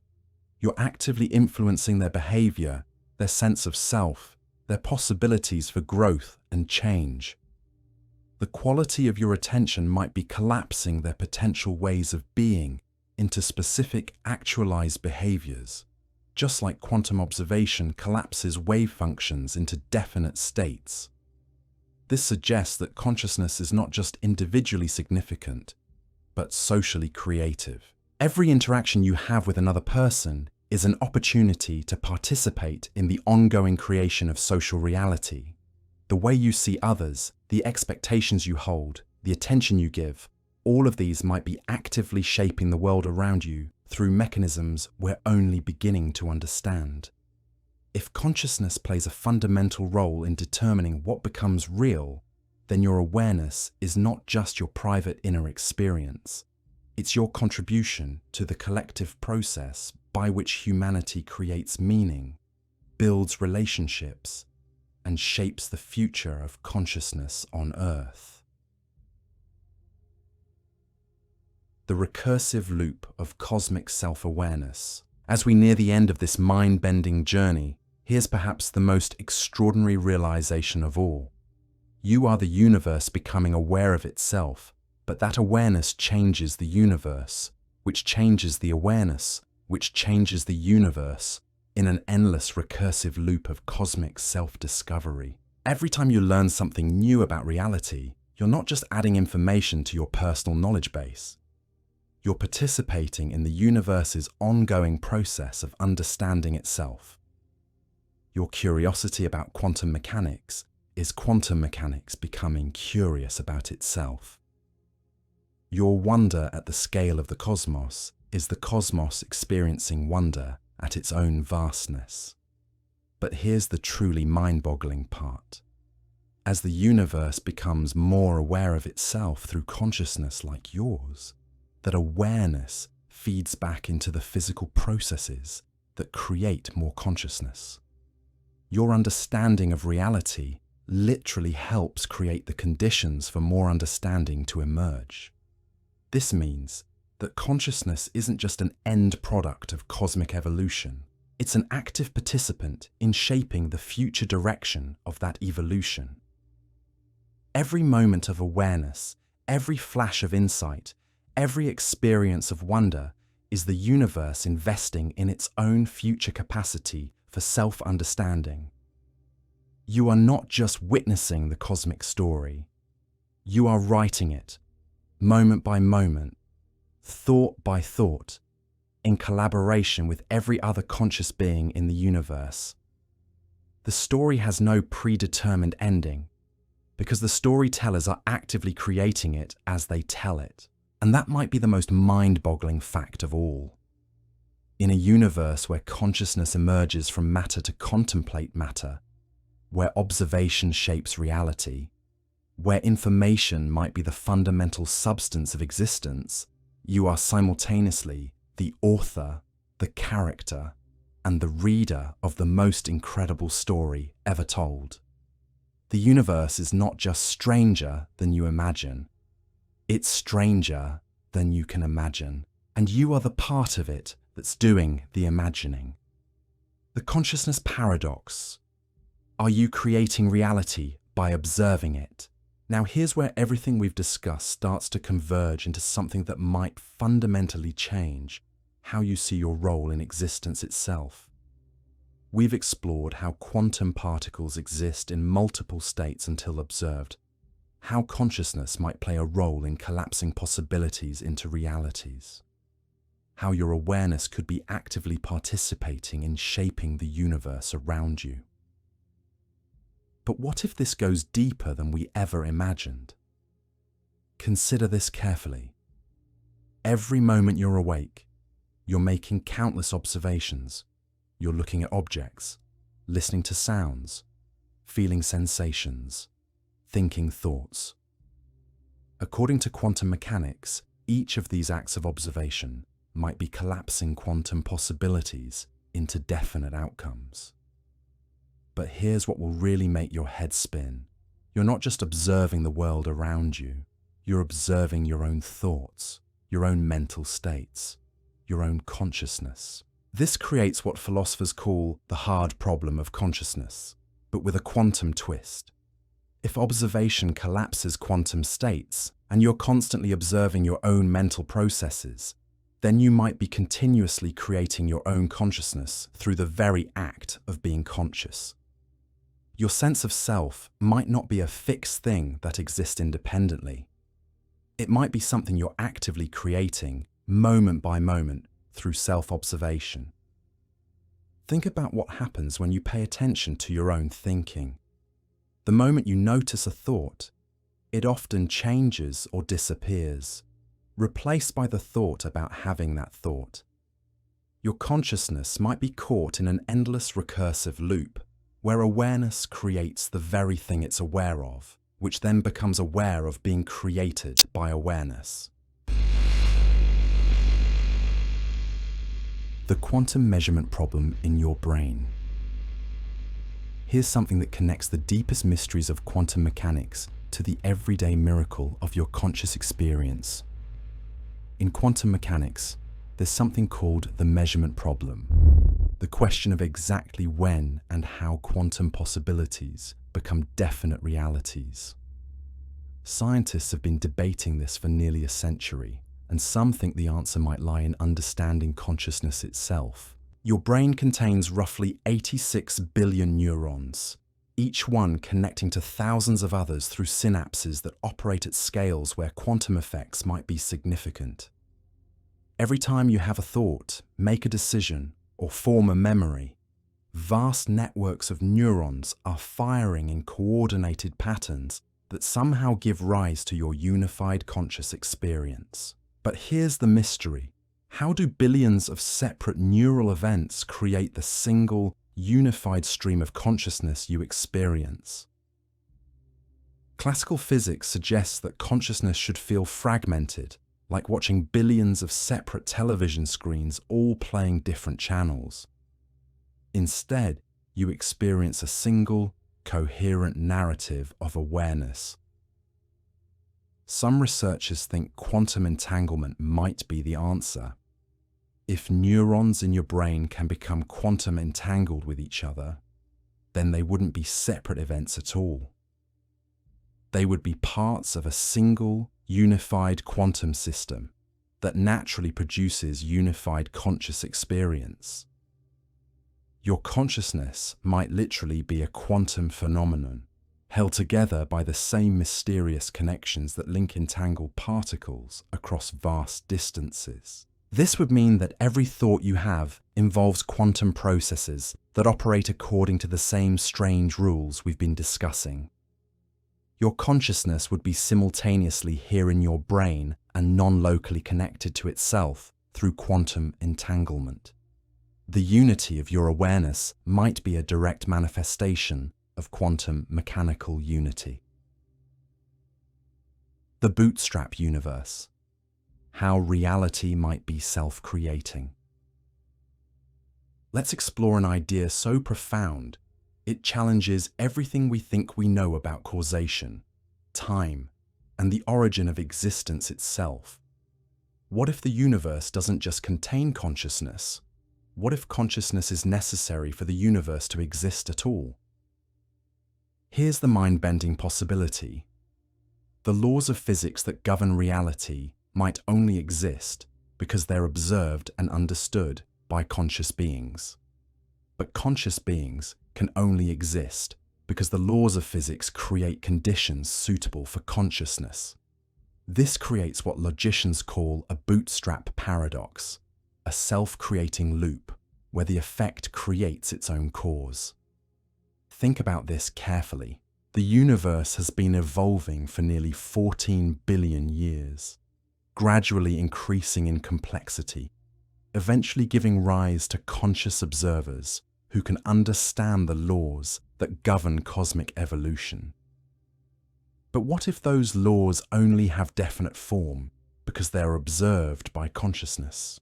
you're actively influencing their behavior, their sense of self, their possibilities for growth and change. The quality of your attention might be collapsing their potential ways of being into specific actualized behaviors, just like quantum observation collapses wave functions into definite states. This suggests that consciousness is not just individually significant, but socially creative. Every interaction you have with another person is an opportunity to participate in the ongoing creation of social reality. The way you see others, the expectations you hold, the attention you give, all of these might be actively shaping the world around you through mechanisms we're only beginning to understand. If consciousness plays a fundamental role in determining what becomes real, then your awareness is not just your private inner experience. It's your contribution to the collective process by which humanity creates meaning, builds relationships, and shapes the future of consciousness on Earth. The recursive loop of cosmic self-awareness. As we near the end of this mind-bending journey, here's perhaps the most extraordinary realization of all. You are the universe becoming aware of itself, but that awareness changes the universe, which changes the awareness, which changes the universe, in an endless recursive loop of cosmic self-discovery. Every time you learn something new about reality, you're not just adding information to your personal knowledge base. You're participating in the universe's ongoing process of understanding itself. Your curiosity about quantum mechanics is quantum mechanics becoming curious about itself. Your wonder at the scale of the cosmos is the cosmos experiencing wonder at its own vastness. But here's the truly mind-boggling part. As the universe becomes more aware of itself through consciousness like yours, that awareness feeds back into the physical processes that create more consciousness. Your understanding of reality literally helps create the conditions for more understanding to emerge. This means that consciousness isn't just an end product of cosmic evolution, it's an active participant in shaping the future direction of that evolution. Every moment of awareness, every flash of insight, every experience of wonder is the universe investing in its own future capacity for self-understanding. You are not just witnessing the cosmic story, you are writing it, moment by moment, thought by thought, in collaboration with every other conscious being in the universe. The story has no predetermined ending, because the storytellers are actively creating it as they tell it. And that might be the most mind-boggling fact of all. In a universe where consciousness emerges from matter to contemplate matter, where observation shapes reality, where information might be the fundamental substance of existence, you are simultaneously the author, the character, and the reader of the most incredible story ever told. The universe is not just stranger than you imagine. It's stranger than you can imagine, and you are the part of it that's doing the imagining. The consciousness paradox. Are you creating reality by observing it? Now here's where everything we've discussed starts to converge into something that might fundamentally change how you see your role in existence itself. We've explored how quantum particles exist in multiple states until observed, how consciousness might play a role in collapsing possibilities into realities, how your awareness could be actively participating in shaping the universe around you. But what if this goes deeper than we ever imagined? Consider this carefully. Every moment you're awake, you're making countless observations. You're looking at objects, listening to sounds, feeling sensations, thinking thoughts. According to quantum mechanics, Each of these acts of observation might be collapsing quantum possibilities into definite outcomes. But here's what will really make your head spin. You're not just observing the world around you, you're observing your own thoughts, your own mental states, your own consciousness. This creates what philosophers call the hard problem of consciousness, but with a quantum twist. If observation collapses quantum states, and you're constantly observing your own mental processes, then you might be continuously creating your own consciousness through the very act of being conscious. Your sense of self might not be a fixed thing that exists independently. It might be something you're actively creating, moment by moment, through self-observation. Think about what happens when you pay attention to your own thinking. The moment you notice a thought, it often changes or disappears, replaced by the thought about having that thought. Your consciousness might be caught in an endless recursive loop, where awareness creates the very thing it's aware of, which then becomes aware of being created by awareness. The quantum measurement problem in your brain. Here's something that connects the deepest mysteries of quantum mechanics to the everyday miracle of your conscious experience. In quantum mechanics, there's something called the measurement problem, the question of exactly when and how quantum possibilities become definite realities. Scientists have been debating this for nearly a century, and some think the answer might lie in understanding consciousness itself. Your brain contains roughly 86 billion neurons, each one connecting to thousands of others through synapses that operate at scales where quantum effects might be significant. Every time you have a thought, make a decision, or form a memory, vast networks of neurons are firing in coordinated patterns that somehow give rise to your unified conscious experience. But here's the mystery. How do billions of separate neural events create the single, unified stream of consciousness you experience? Classical physics suggests that consciousness should feel fragmented, like watching billions of separate television screens all playing different channels. Instead, you experience a single, coherent narrative of awareness. Some researchers think quantum entanglement might be the answer. If neurons in your brain can become quantum entangled with each other, then they wouldn't be separate events at all. They would be parts of a single, unified quantum system that naturally produces unified conscious experience. Your consciousness might literally be a quantum phenomenon, held together by the same mysterious connections that link entangled particles across vast distances. This would mean that every thought you have involves quantum processes that operate according to the same strange rules we've been discussing. Your consciousness would be simultaneously here in your brain and non-locally connected to itself through quantum entanglement. The unity of your awareness might be a direct manifestation of quantum mechanical unity. The bootstrap universe. How reality might be self-creating. Let's explore an idea so profound, it challenges everything we think we know about causation, time, and the origin of existence itself. What if the universe doesn't just contain consciousness? What if consciousness is necessary for the universe to exist at all? Here's the mind-bending possibility. The laws of physics that govern reality might only exist because they're observed and understood by conscious beings. But conscious beings can only exist because the laws of physics create conditions suitable for consciousness. This creates what logicians call a bootstrap paradox, a self-creating loop where the effect creates its own cause. Think about this carefully. The universe has been evolving for nearly 14 billion years, gradually increasing in complexity, eventually giving rise to conscious observers who can understand the laws that govern cosmic evolution. But what if those laws only have definite form, because they are observed by consciousness.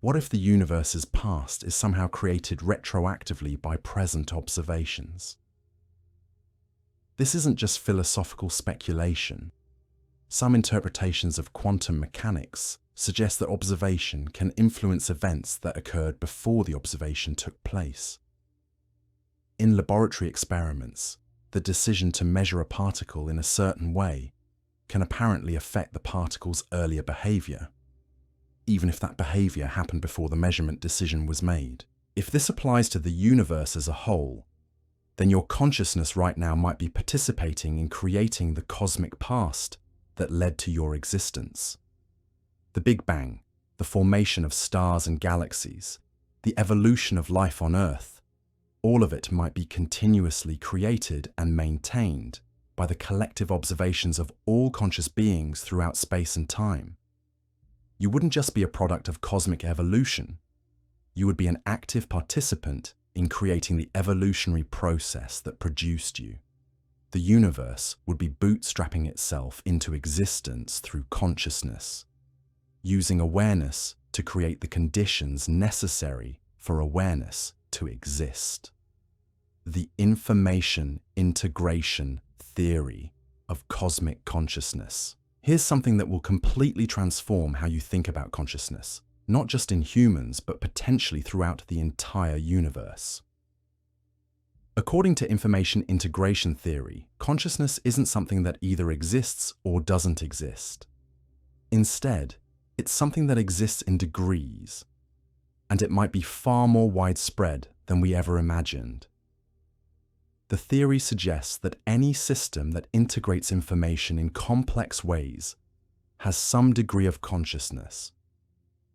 What if the universe's past is somehow created retroactively by present observations? This isn't just philosophical speculation. Some interpretations of quantum mechanics suggest that observation can influence events that occurred before the observation took place. In laboratory experiments, the decision to measure a particle in a certain way can apparently affect the particle's earlier behavior, even if that behavior happened before the measurement decision was made. If this applies to the universe as a whole, then your consciousness right now might be participating in creating the cosmic past that led to your existence. The Big Bang, the formation of stars and galaxies, the evolution of life on Earth, all of it might be continuously created and maintained by the collective observations of all conscious beings throughout space and time. You wouldn't just be a product of cosmic evolution. You would be an active participant in creating the evolutionary process that produced you. The universe would be bootstrapping itself into existence through consciousness, using awareness to create the conditions necessary for awareness to exist. The information integration theory of cosmic consciousness. Here's something that will completely transform how you think about consciousness, not just in humans, but potentially throughout the entire universe. According to information integration theory, consciousness isn't something that either exists or doesn't exist. Instead, it's something that exists in degrees, and it might be far more widespread than we ever imagined. The theory suggests that any system that integrates information in complex ways has some degree of consciousness.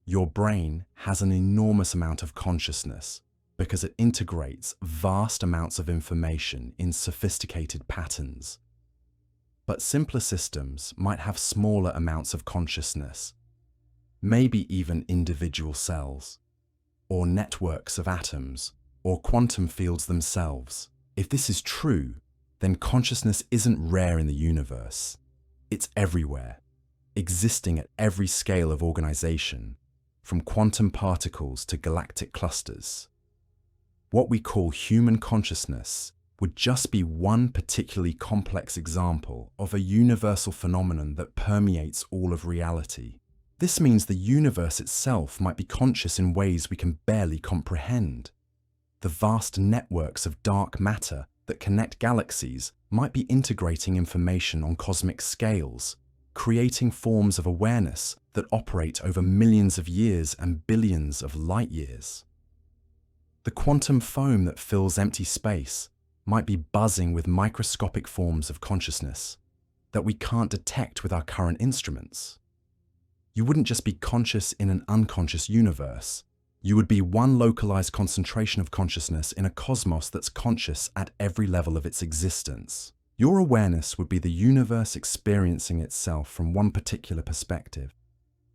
Your brain has an enormous amount of consciousness because it integrates vast amounts of information in sophisticated patterns. But simpler systems might have smaller amounts of consciousness, maybe even individual cells, or networks of atoms, or quantum fields themselves. If this is true, then consciousness isn't rare in the universe. It's everywhere, existing at every scale of organization, from quantum particles to galactic clusters. What we call human consciousness would just be one particularly complex example of a universal phenomenon that permeates all of reality. This means the universe itself might be conscious in ways we can barely comprehend. The vast networks of dark matter that connect galaxies might be integrating information on cosmic scales, creating forms of awareness that operate over millions of years and billions of light years. The quantum foam that fills empty space might be buzzing with microscopic forms of consciousness that we can't detect with our current instruments. You wouldn't just be conscious in an unconscious universe. You would be one localized concentration of consciousness in a cosmos that's conscious at every level of its existence. Your awareness would be the universe experiencing itself from one particular perspective,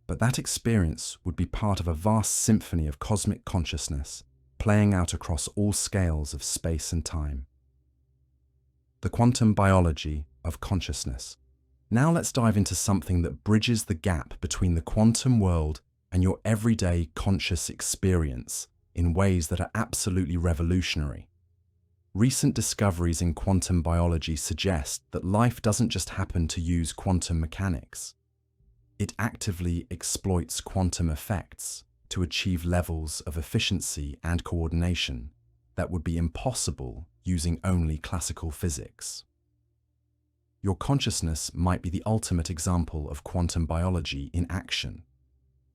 but that experience would be part of a vast symphony of cosmic consciousness playing out across all scales of space and time. The quantum biology of consciousness. Now let's dive into something that bridges the gap between the quantum world and your everyday conscious experience in ways that are absolutely revolutionary. Recent discoveries in quantum biology suggest that life doesn't just happen to use quantum mechanics. It actively exploits quantum effects to achieve levels of efficiency and coordination that would be impossible using only classical physics. Your consciousness might be the ultimate example of quantum biology in action.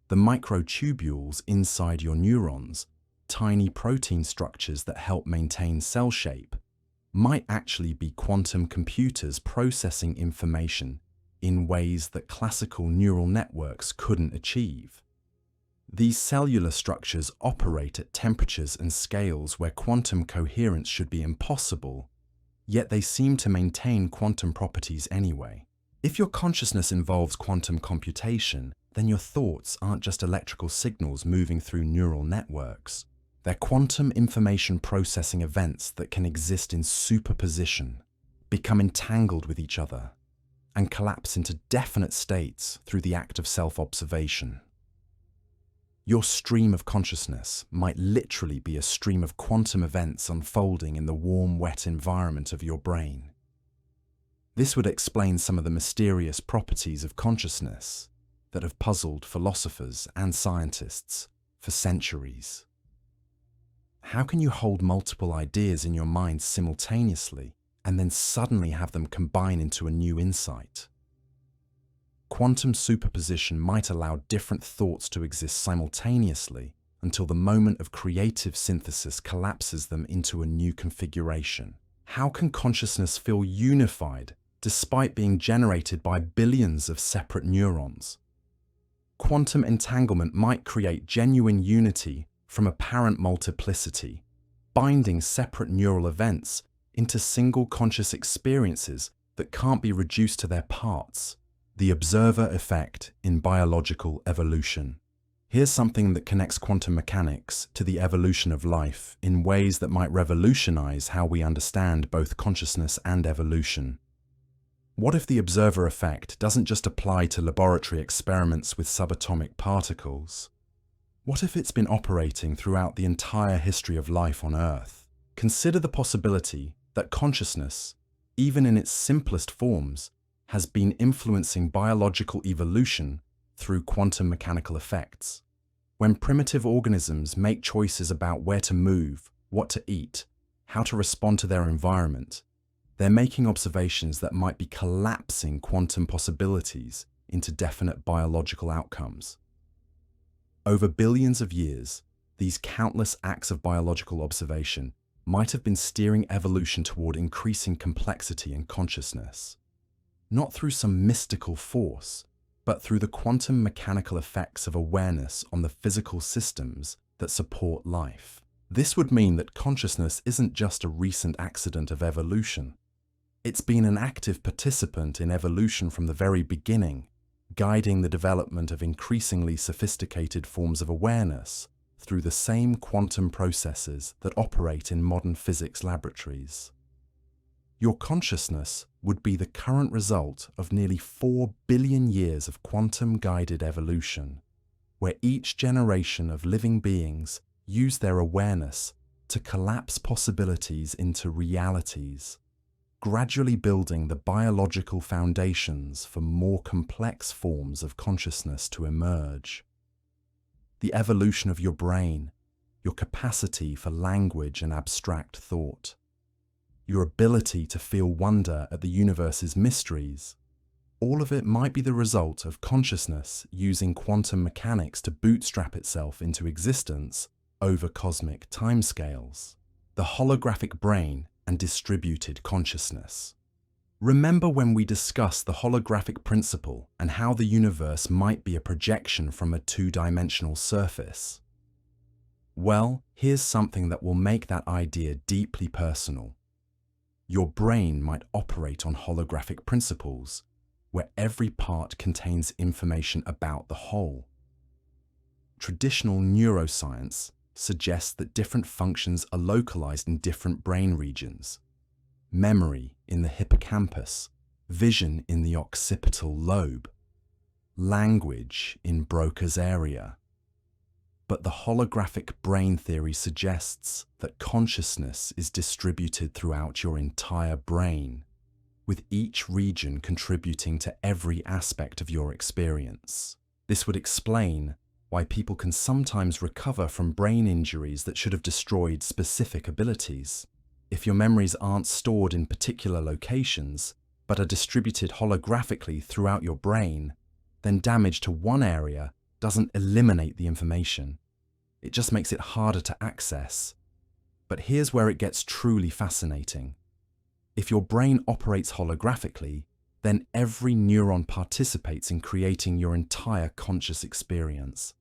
The microtubules inside your neurons, tiny protein structures that help maintain cell shape, might actually be quantum computers processing information in ways that classical neural networks couldn't achieve. These cellular structures operate at temperatures and scales where quantum coherence should be impossible, yet they seem to maintain quantum properties anyway. If your consciousness involves quantum computation, then your thoughts aren't just electrical signals moving through neural networks. They're quantum information processing events that can exist in superposition, become entangled with each other, and collapse into definite states through the act of self-observation. Your stream of consciousness might literally be a stream of quantum events unfolding in the warm, wet environment of your brain. This would explain some of the mysterious properties of consciousness that have puzzled philosophers and scientists for centuries. How can you hold multiple ideas in your mind simultaneously and then suddenly have them combine into a new insight? Quantum superposition might allow different thoughts to exist simultaneously until the moment of creative synthesis collapses them into a new configuration. How can consciousness feel unified despite being generated by billions of separate neurons? Quantum entanglement might create genuine unity from apparent multiplicity, binding separate neural events into single conscious experiences that can't be reduced to their parts. The observer effect in biological evolution. Here's something that connects quantum mechanics to the evolution of life in ways that might revolutionize how we understand both consciousness and evolution. What if the observer effect doesn't just apply to laboratory experiments with subatomic particles? What if it's been operating throughout the entire history of life on Earth? Consider the possibility that consciousness, even in its simplest forms, has been influencing biological evolution through quantum mechanical effects. When primitive organisms make choices about where to move, what to eat, how to respond to their environment, they're making observations that might be collapsing quantum possibilities into definite biological outcomes. Over billions of years, these countless acts of biological observation might have been steering evolution toward increasing complexity and consciousness. Not through some mystical force, but through the quantum mechanical effects of awareness on the physical systems that support life. This would mean that consciousness isn't just a recent accident of evolution. It's been an active participant in evolution from the very beginning, guiding the development of increasingly sophisticated forms of awareness through the same quantum processes that operate in modern physics laboratories. Your consciousness would be the current result of nearly 4 billion years of quantum-guided evolution, where each generation of living beings use their awareness to collapse possibilities into realities, gradually building the biological foundations for more complex forms of consciousness to emerge. The evolution of your brain, your capacity for language and abstract thought, your ability to feel wonder at the universe's mysteries, all of it might be the result of consciousness using quantum mechanics to bootstrap itself into existence over cosmic timescales. The holographic brain and distributed consciousness. Remember when we discussed the holographic principle and how the universe might be a projection from a two-dimensional surface? Well, here's something that will make that idea deeply personal. Your brain might operate on holographic principles, where every part contains information about the whole. Traditional neuroscience suggests that different functions are localized in different brain regions. Memory in the hippocampus, vision in the occipital lobe, language in Broca's area. But the holographic brain theory suggests that consciousness is distributed throughout your entire brain, with each region contributing to every aspect of your experience. This would explain why people can sometimes recover from brain injuries that should have destroyed specific abilities. If your memories aren't stored in particular locations, but are distributed holographically throughout your brain, then damage to one area doesn't eliminate the information. It just makes it harder to access. But here's where it gets truly fascinating. If your brain operates holographically, then every neuron participates in creating your entire conscious experience.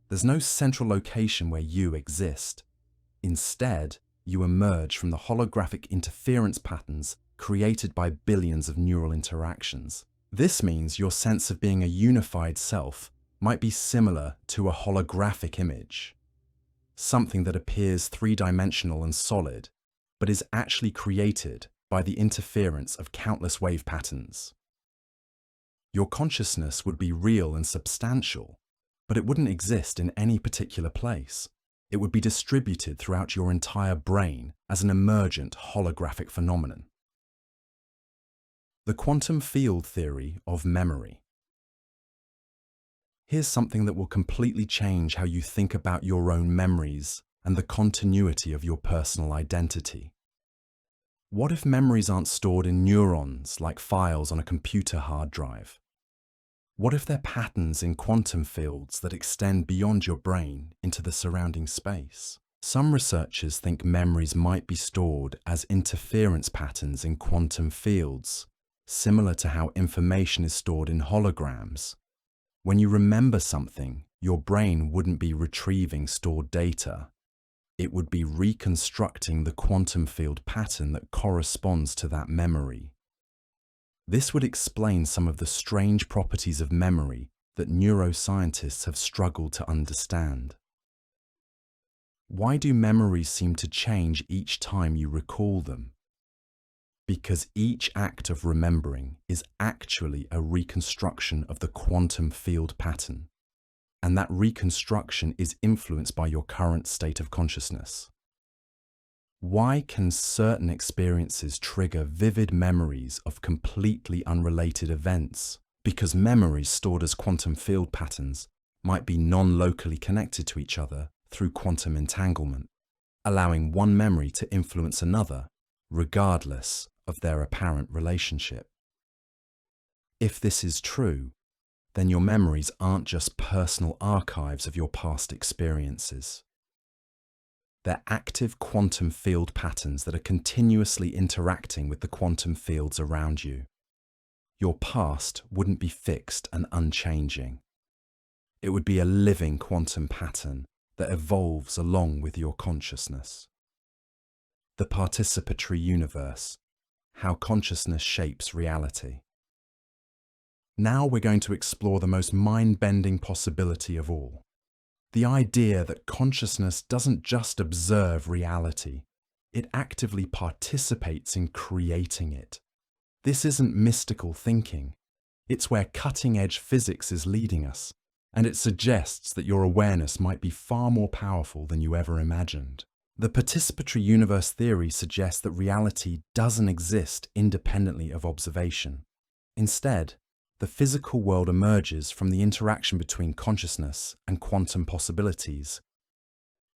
There's no central location where you exist. Instead, you emerge from the holographic interference patterns created by billions of neural interactions. This means your sense of being a unified self might be similar to a holographic image, something that appears three-dimensional and solid, but is actually created by the interference of countless wave patterns. Your consciousness would be real and substantial, but it wouldn't exist in any particular place. It would be distributed throughout your entire brain as an emergent holographic phenomenon. The quantum field theory of memory. Here's something that will completely change how you think about your own memories and the continuity of your personal identity. What if memories aren't stored in neurons like files on a computer hard drive? What if they're patterns in quantum fields that extend beyond your brain into the surrounding space? Some researchers think memories might be stored as interference patterns in quantum fields, similar to how information is stored in holograms. When you remember something, your brain wouldn't be retrieving stored data. It would be reconstructing the quantum field pattern that corresponds to that memory. This would explain some of the strange properties of memory that neuroscientists have struggled to understand. Why do memories seem to change each time you recall them? Because each act of remembering is actually a reconstruction of the quantum field pattern, and that reconstruction is influenced by your current state of consciousness. Why can certain experiences trigger vivid memories of completely unrelated events? Because memories stored as quantum field patterns might be non-locally connected to each other through quantum entanglement, allowing one memory to influence another, regardless of their apparent relationship. If this is true, then your memories aren't just personal archives of your past experiences. They're active quantum field patterns that are continuously interacting with the quantum fields around you. Your past wouldn't be fixed and unchanging. It would be a living quantum pattern that evolves along with your consciousness. The participatory universe, how consciousness shapes reality. Now we're going to explore the most mind-bending possibility of all. The idea that consciousness doesn't just observe reality, it actively participates in creating it. This isn't mystical thinking. It's where cutting-edge physics is leading us, and it suggests that your awareness might be far more powerful than you ever imagined. The participatory universe theory suggests that reality doesn't exist independently of observation. Instead, the physical world emerges from the interaction between consciousness and quantum possibilities.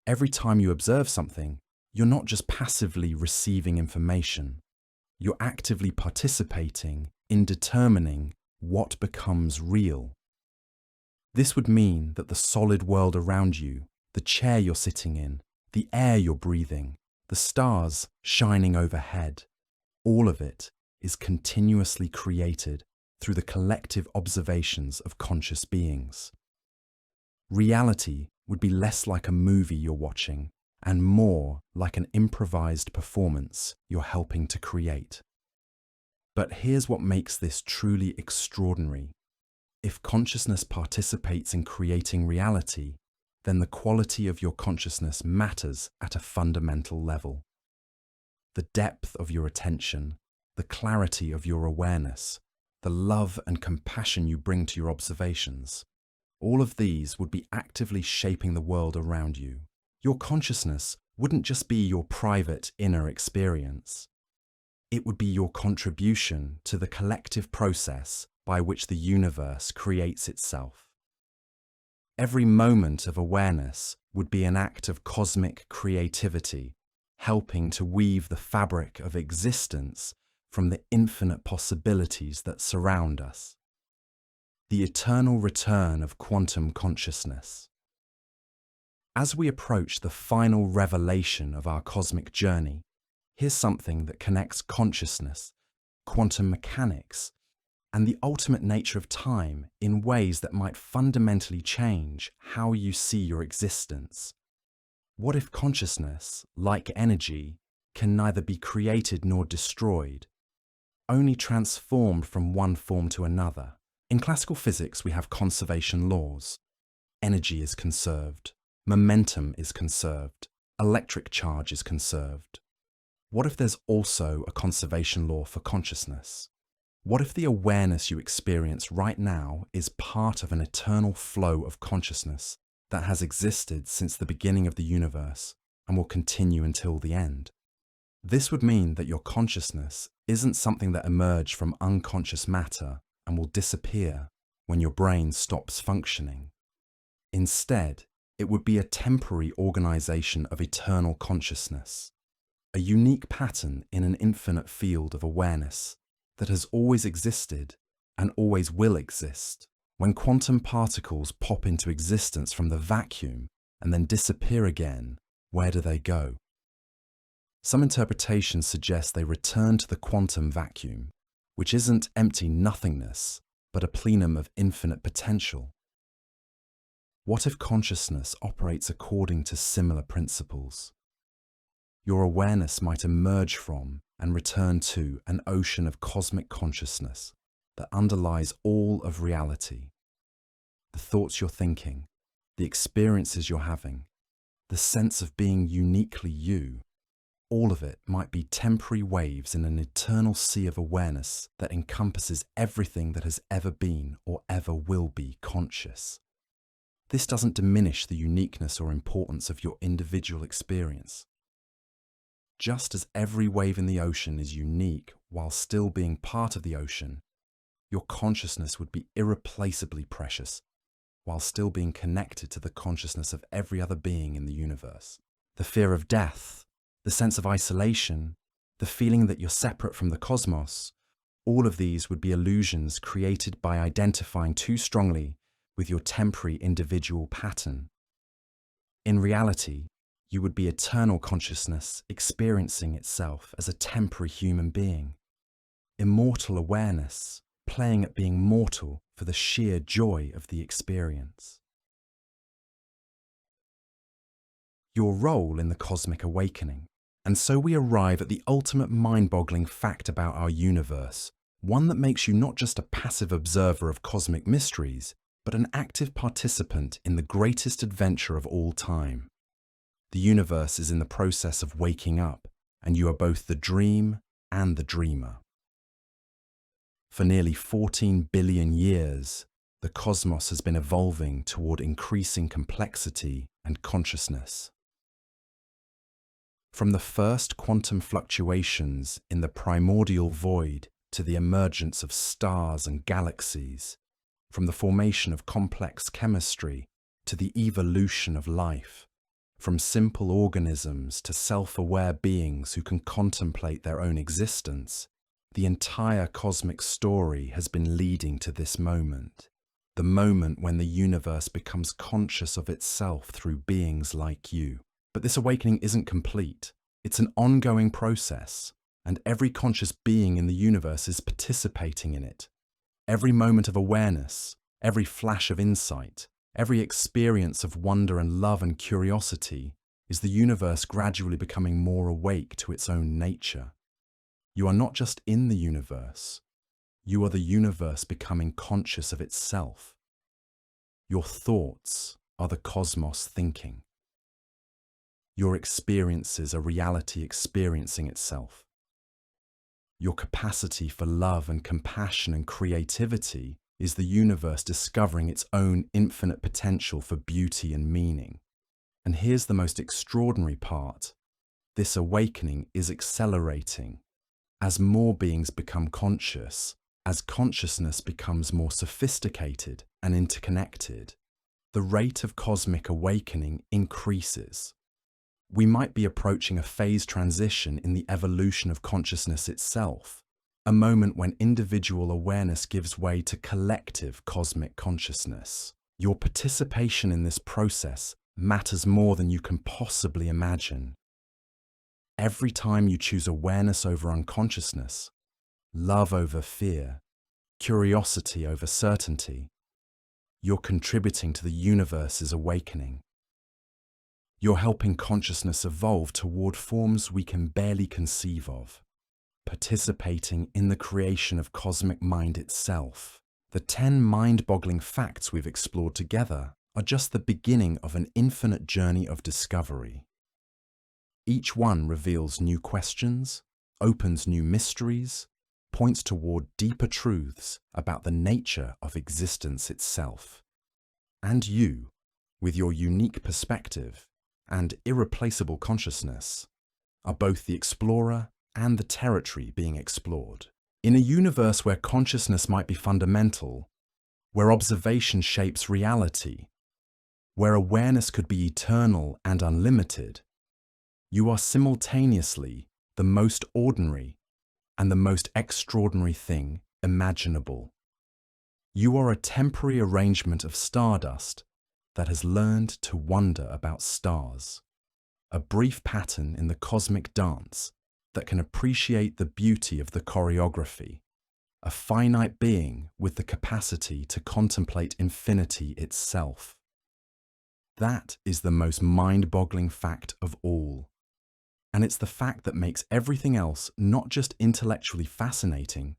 Every time you observe something, you're not just passively receiving information. You're actively participating in determining what becomes real. This would mean that the solid world around you, the chair you're sitting in, the air you're breathing, the stars shining overhead, all of it is continuously created through the collective observations of conscious beings. Reality would be less like a movie you're watching and more like an improvised performance you're helping to create. But here's what makes this truly extraordinary. If consciousness participates in creating reality, then the quality of your consciousness matters at a fundamental level. The depth of your attention, the clarity of your awareness, the love and compassion you bring to your observations, all of these would be actively shaping the world around you. Your consciousness wouldn't just be your private inner experience. It would be your contribution to the collective process by which the universe creates itself. Every moment of awareness would be an act of cosmic creativity, helping to weave the fabric of existence from the infinite possibilities that surround us. The eternal return of quantum consciousness. As we approach the final revelation of our cosmic journey, here's something that connects consciousness, quantum mechanics, and the ultimate nature of time in ways that might fundamentally change how you see your existence. What if consciousness, like energy, can neither be created nor destroyed, only transformed from one form to another? In classical physics, we have conservation laws. Energy is conserved, momentum is conserved, electric charge is conserved. What if there's also a conservation law for consciousness? What if the awareness you experience right now is part of an eternal flow of consciousness that has existed since the beginning of the universe and will continue until the end? This would mean that your consciousness isn't something that emerged from unconscious matter and will disappear when your brain stops functioning. Instead, it would be a temporary organization of eternal consciousness, a unique pattern in an infinite field of awareness that has always existed and always will exist. When quantum particles pop into existence from the vacuum and then disappear again, where do they go? Some interpretations suggest they return to the quantum vacuum, which isn't empty nothingness, but a plenum of infinite potential. What if consciousness operates according to similar principles? Your awareness might emerge from and return to an ocean of cosmic consciousness that underlies all of reality. The thoughts you're thinking, the experiences you're having, the sense of being uniquely you, all of it might be temporary waves in an eternal sea of awareness that encompasses everything that has ever been or ever will be conscious. This doesn't diminish the uniqueness or importance of your individual experience. Just as every wave in the ocean is unique while still being part of the ocean, your consciousness would be irreplaceably precious while still being connected to the consciousness of every other being in the universe. The fear of death, the sense of isolation, the feeling that you're separate from the cosmos, all of these would be illusions created by identifying too strongly with your temporary individual pattern. In reality, you would be eternal consciousness experiencing itself as a temporary human being. Immortal awareness, playing at being mortal for the sheer joy of the experience. Your role in the cosmic awakening. And so we arrive at the ultimate mind-boggling fact about our universe, one that makes you not just a passive observer of cosmic mysteries, but an active participant in the greatest adventure of all time. The universe is in the process of waking up, and you are both the dream and the dreamer. For nearly 14 billion years, the cosmos has been evolving toward increasing complexity and consciousness. From the first quantum fluctuations in the primordial void to the emergence of stars and galaxies, from the formation of complex chemistry to the evolution of life, from simple organisms to self-aware beings who can contemplate their own existence, the entire cosmic story has been leading to this moment, the moment when the universe becomes conscious of itself through beings like you. But this awakening isn't complete. It's an ongoing process, and every conscious being in the universe is participating in it. Every moment of awareness, every flash of insight, every experience of wonder and love and curiosity is the universe gradually becoming more awake to its own nature. You are not just in the universe, you are the universe becoming conscious of itself. Your thoughts are the cosmos thinking. Your experiences are reality experiencing itself. Your capacity for love and compassion and creativity is the universe discovering its own infinite potential for beauty and meaning. And here's the most extraordinary part. This awakening is accelerating. As more beings become conscious, as consciousness becomes more sophisticated and interconnected, the rate of cosmic awakening increases. We might be approaching a phase transition in the evolution of consciousness itself, a moment when individual awareness gives way to collective cosmic consciousness. Your participation in this process matters more than you can possibly imagine. Every time you choose awareness over unconsciousness, love over fear, curiosity over certainty, you're contributing to the universe's awakening. You're helping consciousness evolve toward forms we can barely conceive of, participating in the creation of cosmic mind itself. The 10 mind-boggling facts we've explored together are just the beginning of an infinite journey of discovery. Each one reveals new questions, opens new mysteries, points toward deeper truths about the nature of existence itself. And you, with your unique perspective and irreplaceable consciousness, are both the explorer and the territory being explored. In a universe where consciousness might be fundamental, where observation shapes reality, where awareness could be eternal and unlimited, you are simultaneously the most ordinary and the most extraordinary thing imaginable. You are a temporary arrangement of stardust that has learned to wonder about stars, a brief pattern in the cosmic dance that can appreciate the beauty of the choreography, a finite being with the capacity to contemplate infinity itself. That is the most mind-boggling fact of all. And it's the fact that makes everything else not just intellectually fascinating,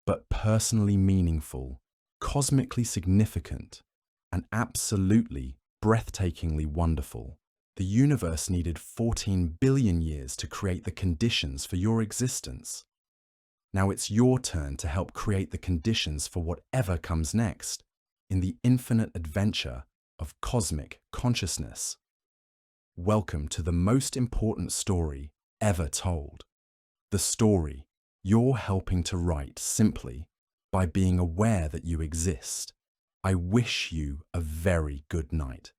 but personally meaningful, cosmically significant, and absolutely breathtakingly wonderful. The universe needed 14 billion years to create the conditions for your existence. Now it's your turn to help create the conditions for whatever comes next in the infinite adventure of cosmic consciousness. Welcome to the most important story ever told. The story you're helping to write simply by being aware that you exist. I wish you a very good night.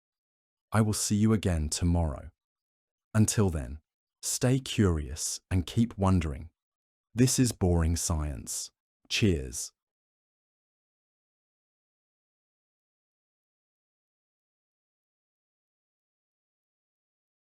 I will see you again tomorrow. Until then, stay curious and keep wondering. This is Boring Science. Cheers.